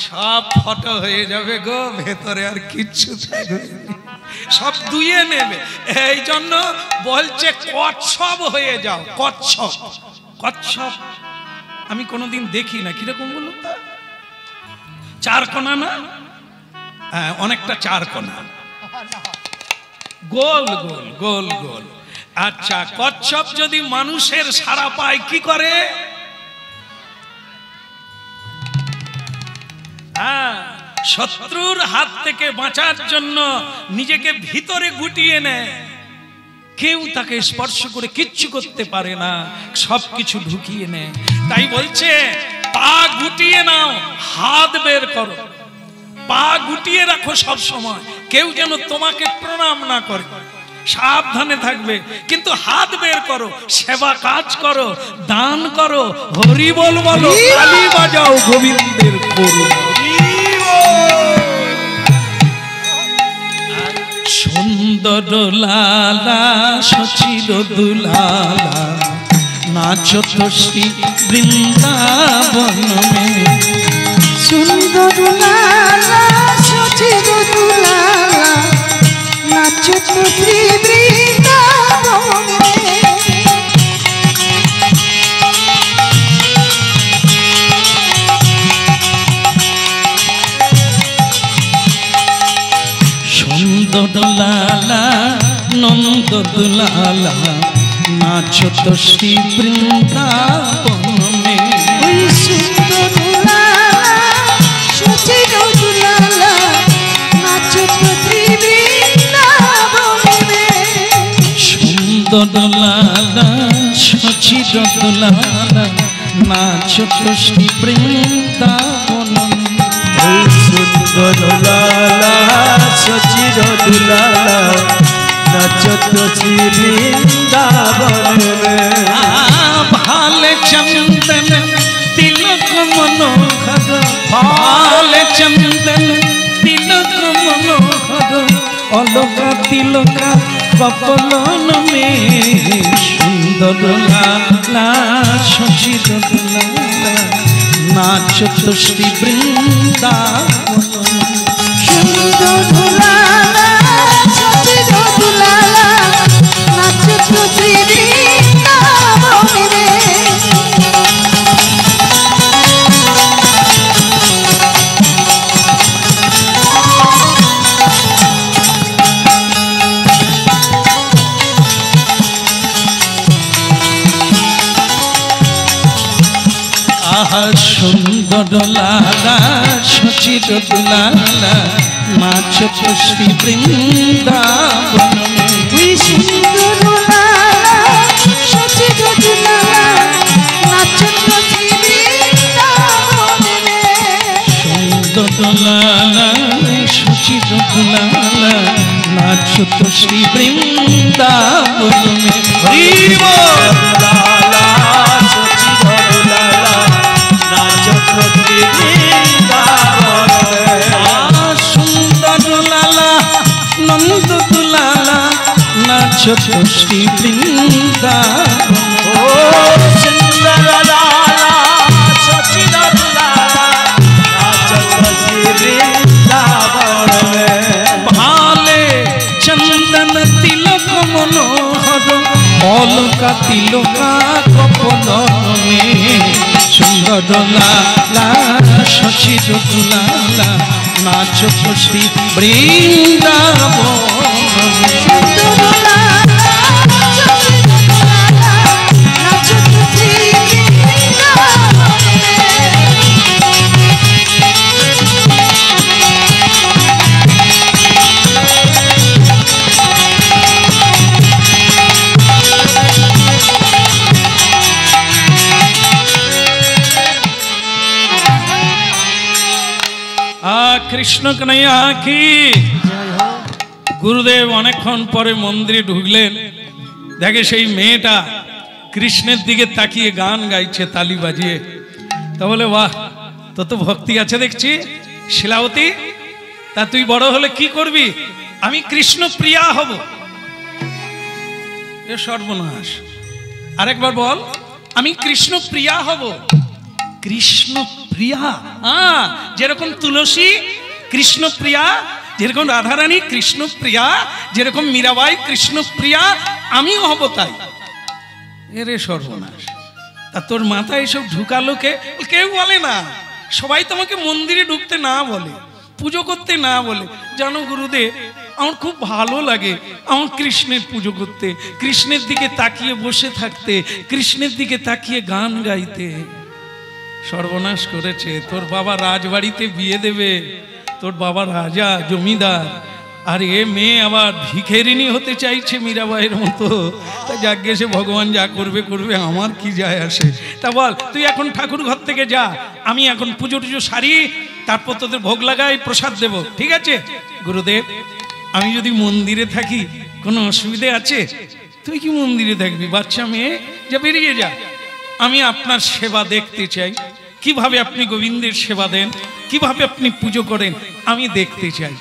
সব ফটো হয়ে যাবে গো, ভেতরে আর কিচ্ছু থাকবে, সব ধুয়ে নেবে। এই জন্য বলছে কচ্ছপ হয়ে যাও। কচ্ছপ, কচ্ছপ আমি কোনোদিন দেখি না, কিরকম বলুন? চারকোনা না? হ্যাঁ, অনেকটা চারকোনা, গোল গোল গোল গোল। আচ্ছা, কচ্ছপ যদি মানুষের সাড়া পায় কি করে? হ্যাঁ, শত্রুর হাত থেকে বাঁচার জন্য নিজেকে ভিতরে গুটিয়ে নেয়, কেউ তাকে স্পর্শ করে কিচ্ছু করতে পারে না, সবকিছু ঢুকিয়ে নেয়। তাই বলছে পা গুটিয়ে নাও, হাত বের করো, পা গুটিয়ে রাখো সব সময়, কেউ যেন তোমাকে প্রণাম না করে, সাবধানে থাকবে। কিন্তু হাত বের করো, সেবা কাজ করো, দান করো, হরি বল বলো, তালি বাজাও গোবিন্দের করুণা। সুন্দর লালা সচির দুলালা, নাচো তো শ্রী বৃন্দাবন মে। সুন্দর লালা সচির দুলালা, নাচো তো শ্রী বৃন্দাবন মে। সুন্দর লালা নন্দ দুলালা, নাচো তো শ্রী বৃন্দাবন মে। ওই সুন্দর লালা সচির দুলালা, নাচো তো শ্রী বৃন্দাবন মে। সুন্দর লালা সচির দুলালা, নাচো তো শ্রী বৃন্দাবন মে। ওই সুন্দর লালা সচির দুলালা, নাচো তো শ্রী বৃন্দাবন মে। তিলকা কপলন মে সুন্দর লালা সচির দুলালা নাচত শ্রী বৃন্দাবন সুন্দর দুলালা সচির দুলালা নাচত শ্রী বৃন্দাবনে রে আহা সুন্দর লালা সচির দুলালা নাচত শ্রী বৃন্দাবন ওই সুন্দর দুলালা সচির দুলালা নাচত শ্রী বৃন্দাবনে রে সুন্দর লালা সচির দুলালা নাচত শ্রী বৃন্দাবন হরি বল লালা সচির দুলালা নাচত শ্রী বৃন্দাবনে সুন্দর লালা নন্দ দুলালা নাচত শ্রী বৃন্দাবন ও সুন্দর লালা সচির দুলালা নাচত শ্রী বৃন্দাবনে ভালে চন্দন তিলক মনোহর অলকা তিলকা কপলন মে সুন্দর লালা সচির দুলালা নাচত শ্রী বৃন্দাবন সুন্দর দুলালা সচির দুলালা নাচত শ্রী বৃন্দাবনে কৃষ্ণ কন্হैया কি গুরুদেব অনেকক্ষণ পরে মন্দিরে ঢুকলেন দেখে সেই মেয়েটা কৃষ্ণের দিকে তাকিয়ে গান গাইছে তালি বাজিয়ে তা বলে বাহ তো তো ভক্তি আছে দেখছি শিলাবতী তা তুই বড় হলে কি করবি আমি কৃষ্ণ প্রিয়া হব এ সর্বনাশ আরেকবার বল আমি কৃষ্ণ প্রিয়া হব কৃষ্ণ প্রিয়া হ্যাঁ যেরকম তুলসী কৃষ্ণ প্রিয়া যেরকম রাধারানী কৃষ্ণ প্রিয়া যেরকম মীরাবাই কৃষ্ণ প্রিয়া আমিও হব তাই এরে সর্বনাশ তা তোর মাথায় এসব ঢুকালো কে কেউ বলে না সবাই তোমাকে মন্দিরে ঢুকতে না বলে পুজো করতে না বলে জানো গুরুদেব আমার খুব ভালো লাগে আমার কৃষ্ণের পুজো করতে কৃষ্ণের দিকে তাকিয়ে বসে থাকতে কৃষ্ণের দিকে তাকিয়ে গান গাইতে সর্বনাশ করেছে তোর বাবা রাজবাড়িতে বিয়ে দেবে তোর বাবা রাজা জমিদার আর এ মেয়ে আবার ভিখেরিনী হতে চাইছে মীরাবাইয়ের মতো তা যাকে সে ভগবান যা করবে করবে আমার কি যায় আসে তা বল তুই এখন ঠাকুর ঘর থেকে যা আমি এখন পুজো টুজো সারি তারপর তোদের ভোগ লাগাই প্রসাদ দেব ঠিক আছে গুরুদেব আমি যদি মন্দিরে থাকি কোনো অসুবিধে আছে তুই কি মন্দিরে থাকবি বাচ্চা মেয়ে যা বেরিয়ে যা আমি আপনার সেবা দেখতে চাই কিভাবে আপনি গোবিন্দের সেবা দেন কিভাবে আপনি পুজো করেন আমি দেখতে চাই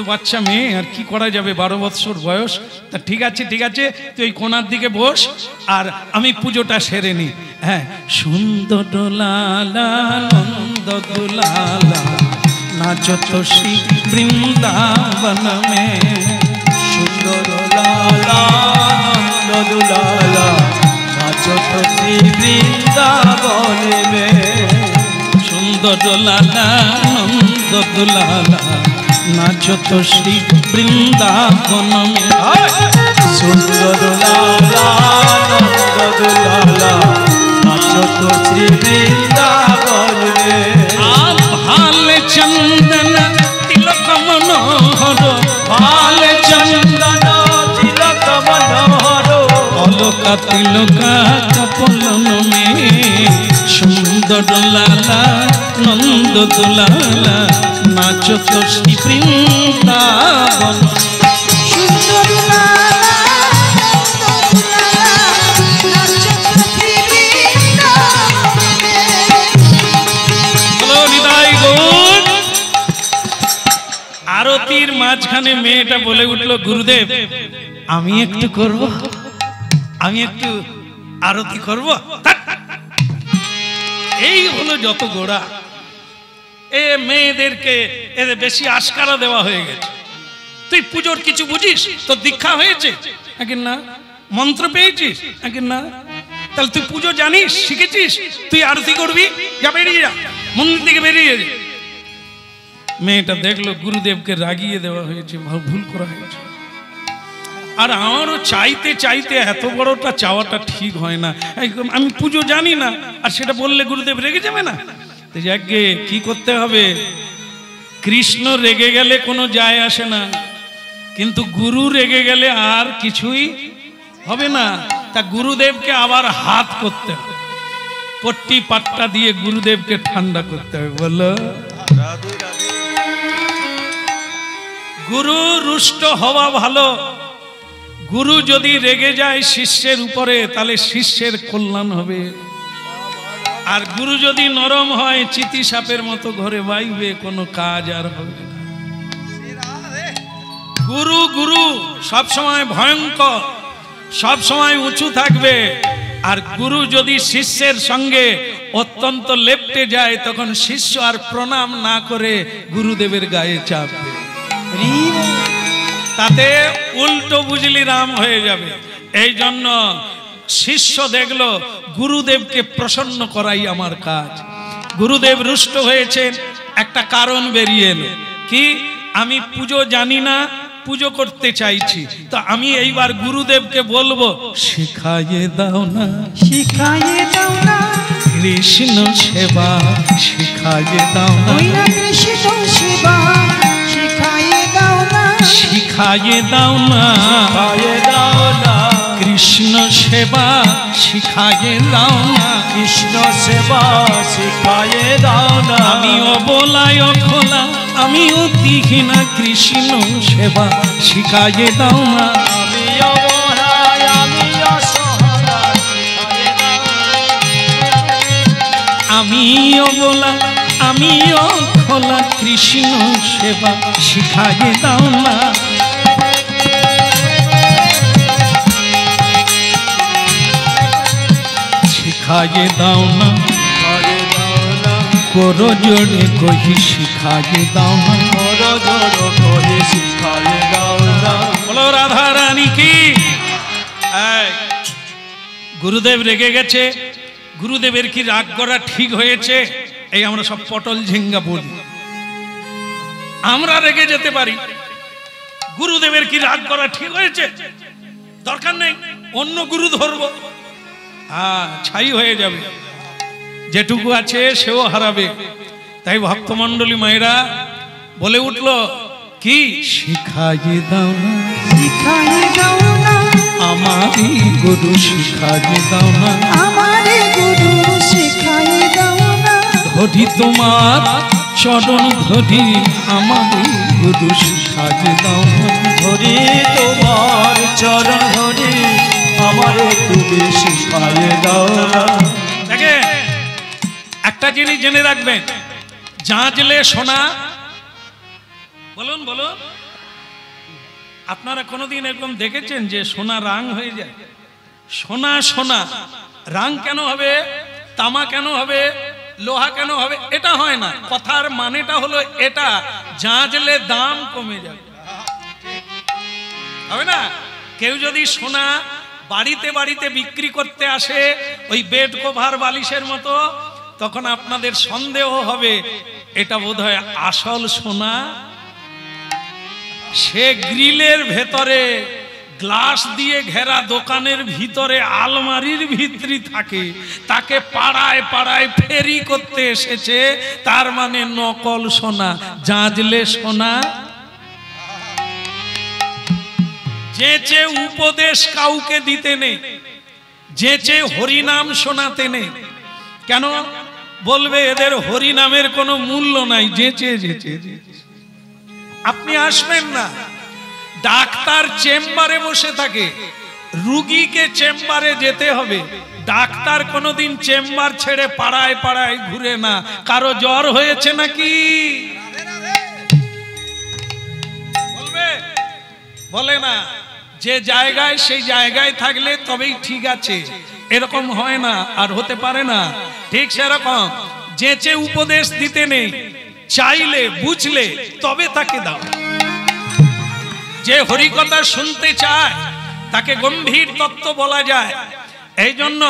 বাচ্চা মেয়ে আর কি করা যাবে 12 বৎসর বয়স তা ঠিক আছে তুই ওই কোণার দিকে বস আর আমি পুজোটা সেরে নি হ্যাঁ সুন্দর লালা নন্দ দুলালা নাচত শ্রী বৃন্দাবন মে সুন্দর লালা নন্দ দুলালা নাচত শ্রী বৃন্দাবনে মে সুন্দর লালা নন্দ দুলালা নাচত শ্রী বৃন্দাবন মে সুন্দর লালা নন্দ দুলালা নাচত শ্রী বৃন্দাবনে মে ভালে চন্দন তিলক মনোহর ভালে চন্দন তিলক মনোহর অলকা তিলকা কপলন মে সুন্দর লালা নন্দ দুলালা নাচত শ্রী বৃন্দাবন সুন্দর দুলালা নন্দ দুলালা নাচত শ্রী বৃন্দাবনে হলো নিতাই গৌর আরতির মাঝখানে মাঝখানে মেয়েটা বলে উঠলো, গুরুদেব আমি একটু করব, আমি একটু আরতি করব। এই হলো যত গোড়া। এ মেয়েদেরকে এদের বেশি আস্কারা দেওয়া হয়ে গেছে। তুই পুজোর কিছু বুঝিস? তোর দীক্ষা হয়েছে নাকি না? মন্ত্র পেয়েছিস নাকি না? তাহলে তুই পুজো জানিস, শিখেছিস? তুই আরতি করবি? যা বেরিয়ে যা, মন্দির থেকে বেরিয়ে যা। মেয়েটা দেখলো গুরুদেবকে রাগিয়ে দেওয়া হয়েছে, ভুল করা হয়েছে। আর আমারও চাইতে চাইতে এত বড়টা চাওয়াটা ঠিক হয় না। আমি পুজো জানি না, আর সেটা বললে গুরুদেব রেগে যাবে না? যাকে কি করতে হবে? কৃষ্ণ রেগে গেলে কোনো যায় আসে না, কিন্তু গুরু রেগে গেলে আর কিছুই হবে না। তা গুরুদেবকে আবার হাত করতে হবে, পট্টি পাট্টা দিয়ে গুরুদেবকে ঠান্ডা করতে হবে। বলো, গুরু রুষ্ট হওয়া ভালো। গুরু যদি রেগে যায় শিষ্যের উপরে, তাহলে শিষ্যের কল্যাণ হবে। আর গুরু যদি নরম হয়, চিতি সাপের মতো ঘরে বাইবে, কোনো কাজ আর হবে না। গুরু গুরু সব সময় ভয়ঙ্কর, সব সময় উঁচু থাকবে। আর গুরু যদি শিষ্যের সঙ্গে অত্যন্ত লেপ্টে যায়, তখন শিষ্য আর প্রণাম না করে গুরুদেবের গায়ে চাপবে, তাতে উল্টো বুঝলি রাম হয়ে যাবে। এই জন্য শিষ্য দেখলো গুরুদেবকে প্রসন্ন করাই আমার কাজ। গুরুদেব রুষ্ট হয়েছেন, একটা কারণ বেরিয়ে এলো, কি? আমি পুজো জানি না, পুজো করতে চাইছি। তো আমি এইবার গুরুদেবকে বলবো, শিখাইয়ে দাও না, শিখাইয়ে দাও না কৃষ্ণ সেবা, শিখাইয়ে দাও না, কৃষ্ণ সেবা, শিখাইয়ে দাও না, শিখাইয়ে দাও না, শিখায়ে দাও না, কৃষ্ণ সেবা, শিখাইয়ে দাও না, কৃষ্ণ সেবা শিখায়ে দাও না। আমিও বলাই খোলা, আমিও দিহিনা, কৃষ্ণ সেবা শিখাইয়ে দাও না। আমিও মহারাজ, আমিও সহায়, শিখায়ে দাও না। আমিও বলা, আমিও খোলা, কৃষ্ণ সেবা শিখাইয়ে দাও না। শিখাইয়ে দাও না, শিখায়ে দাও না, করো জোরে কহি শিখাইয়ে দাও না। করো জোড়ো করে শিখায়ে দাও না। বলো রাধা রানী কি? এই, গুরুদেব রেগে গেছে। গুরুদেবের কি রাগ করা ঠিক হয়েছে? এই আমরা সব পটল ঝিঙ্গা বলি, আমরা রেগে যেতে পারি। গুরুদেবের কি রাগ করা ঠিক হয়েছে? দরকার নেই, অন্য গুরু ধরবো, ছাই হয়ে যাবে। যেটুকু আছে সেও হারাবে। তাই ভক্তমণ্ডলী মায়েরা বলে উঠলো, কি? শিখাইয়ে দাও না, শিখাইয়ে দাও না, আমারই গুরু শিখাইয়ে দাও না। আমারে গুরু শিখাইয়ে দাও না, ধরি তোমার চরণ ধরি, আমারই গুরু শিখাইয়ে দাও না। ধরি তোমার চরণ ধরি, আমারে তুমি শিখায়ে দাও না। দেখে একটা জিনিস জেনে রাখবেন, জাঁজলে সোনা, বলুন বলুন, আপনারা কোনোদিন এরকম দেখেছেন যে সোনা রাং হয়ে যায়? সোনা সোনা রাং কেন হবে? তামা কেন হবে? লোহা কেন হবে? এটা হয় না। কথার মানেটা হলো এটা, জাঁজলে দাম কমে যাবে, হবে না? কেউ যদি সোনা বাড়িতে বাড়িতে বিক্রি করতে আসে, ওই বেড কভার বালিশের মতো, তখন আপনাদের সন্দেহ হবে এটা বোধহয় আসল সোনা। সে গ্রিলের ভেতরে গ্লাস দিয়ে ঘেরা দোকানের ভিতরে আলমারির ভিতরে থাকে, তাকে পাড়ায় পাড়ায় ফেরি করতে এসেছে, তার মানে নকল সোনা, জাঁজলে সোনা। যেচে উপদেশ কাউকে দিতে নেই, যেচে হরিনাম শোনাতে নেই। কেন? বলবে এদের হরিনামের কোনো মূল্য নাই। যেচে যেচে আপনি আসবেন না। ডাক্তার চেম্বারে বসে থাকে, রুগীকে চেম্বারে যেতে হবে। ডাক্তার কোনোদিন চেম্বার ছেড়ে পাড়ায় পাড়ায় ঘুরে না। কারো জ্বর হয়েছে নাকি বলবে? বলে না যে জায়গায় সেই জায়গায় থাকলে তবেই ঠিক আছে, এরকম হয় না আর হতে পারে না। ঠিক সেরকম যেচে উপদেশ দিতে নেই, চাইলে বুঝলে তবে তাকে দাও। যে হরিকথা শুনতে চায় তাকে গম্ভীর তত্ত্ব বলা যায়। এই জন্য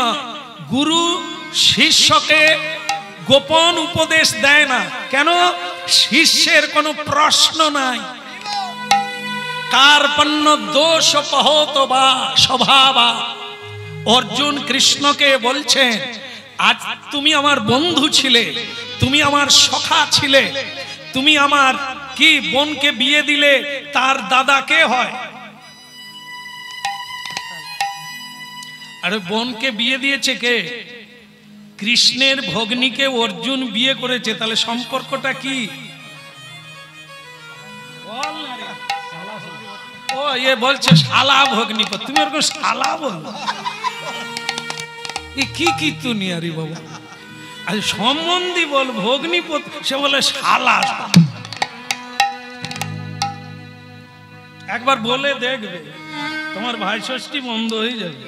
গুরু শিষ্যকে গোপন উপদেশ দেয় না। কেন? শিষ্যের কোনো প্রশ্ন নাই। কার্পণ্য দোষ পহত বা স্বভাবা। অর্জুন কৃষ্ণকে বলছেন, আজ তুমি আমার বন্ধু ছিলে, তুমি আমার সখা ছিলে, তুমি আমার কি বোনকে বিয়ে দিলে, তার দাদা কে হয়? আরে বোনকে বিয়ে দিয়েছে কে? কৃষ্ণের ভগ্নীকে অর্জুন বিয়ে করেছে, তাহলে সম্পর্কটা কি? ও এ বলছে শালা ভগ্নিপতি, তুমি ওরকম শালা বল, কি কি নিয়ারি বাবা। আরে সম্বন্ধী বল, ভগ্নিপতি, সে বলে শালা। একবার বলে দেখবে, তোমার ভাই ষষ্ঠী বন্ধ হয়ে যাবে।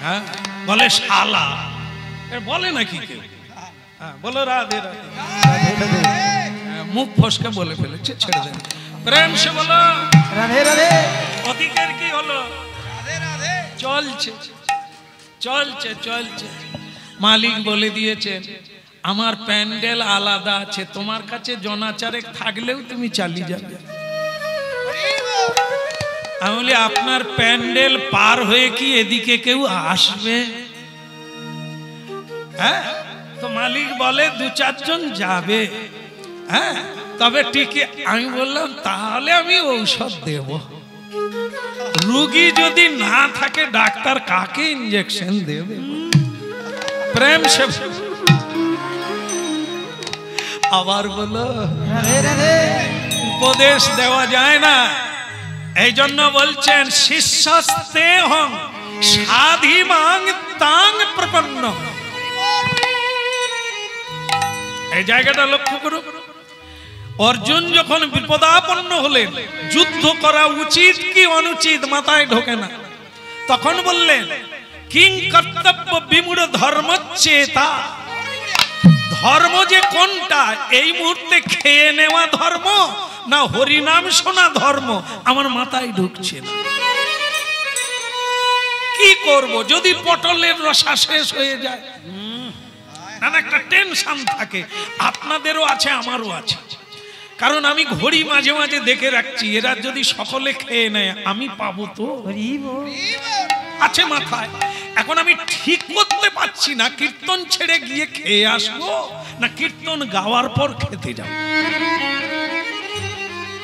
হ্যাঁ, বলে শালা, বলে নাকি কেউ? হ্যাঁ, বলো রাধে রাধে। মুখ ফসকে বলে ফেলেছে, ছেড়ে দেন। প্রেম সে বলো রাধে রাধে। অধিকার কি হলো? চলছে চলছে চলছে। মালিক বলে দিয়েছেন আমার প্যান্ডেল আলাদা আছে, তোমার কাছে জনাচারেক থাকলেও তুমি চালিয়ে যাবে। আমি বলি আপনার প্যান্ডেল পার হয়ে কি এদিকে কেউ আসবে? হ্যাঁ, তো মালিক বলে 2-4 জন যাবে। হ্যাঁ, তবে ঠিকই। আমি বললাম তাহলে আমি ঔষধ দেব। রোগী যদি না থাকে ডাক্তার কাকে ইনজেকশন দেবে? প্রেম সে আবার বলো উপদেশ দেওয়া যায় না। এই জন্য বলছেন শিষ্যস্তেহং সাধিমাং তাং প্রপন্ন। এই জায়গাটা লক্ষ্য করো। অর্জুন যখন বিপদাপন্ন হলেন, যুদ্ধ করা উচিত কি অনুচিত মাথায় ঢোকে না, তখন বললেন কিং কর্তব্য বিমূঢ় ধর্মচেতা। ধর্ম যে কোনটা, এই মুহূর্তে খেয়ে নেওয়া ধর্ম না হরিনাম শোনা ধর্ম, আমার মাথায় ঢুকছে না। কি করব যদি পটলের রসা শেষ হয়ে যায়? না একটা টেনশন থাকে, আপনাদেরও আছে আমারও আছে। কারণ আমি ঘড়ি মাঝে মাঝে দেখে রাখছি, এরা যদি সকলে খেয়ে নেয় আমি পাবো তো, আছে মাথায়। এখন আমি ঠিক করতে পারছি না কীর্তন ছেড়ে গিয়ে খেয়ে আসবো না কীর্তন গাওয়ার পর খেতে যাব।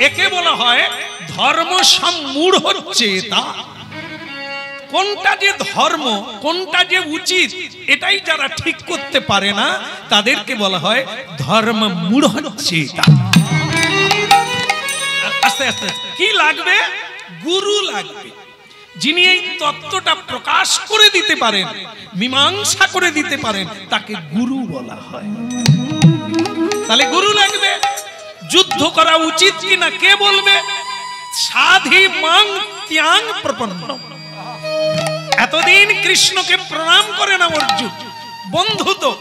একে বলা হয় ধর্ম সম্মূঢ় হচ্ছে। তা কোনটা যে ধর্ম কোনটা যে উচিত এটাই যারা ঠিক করতে পারে না তাদেরকে বলা হয় ধর্ম মূঢ় হচ্ছে। আস্তে আস্তে কি লাগবে? গুরু লাগবে, যিনি এই তত্ত্বটা প্রকাশ করে দিতে পারেন, মীমাংসা করে দিতে পারেন, তাকে গুরু বলা হয়। তাহলে গুরু লাগবে। যুদ্ধ করা উচিত কিনা কে বলবে? সাধি মাং ত্যাং প্রপন্ন। এতদিন কৃষ্ণকে প্রণাম করে না অর্জুন, বন্ধু তো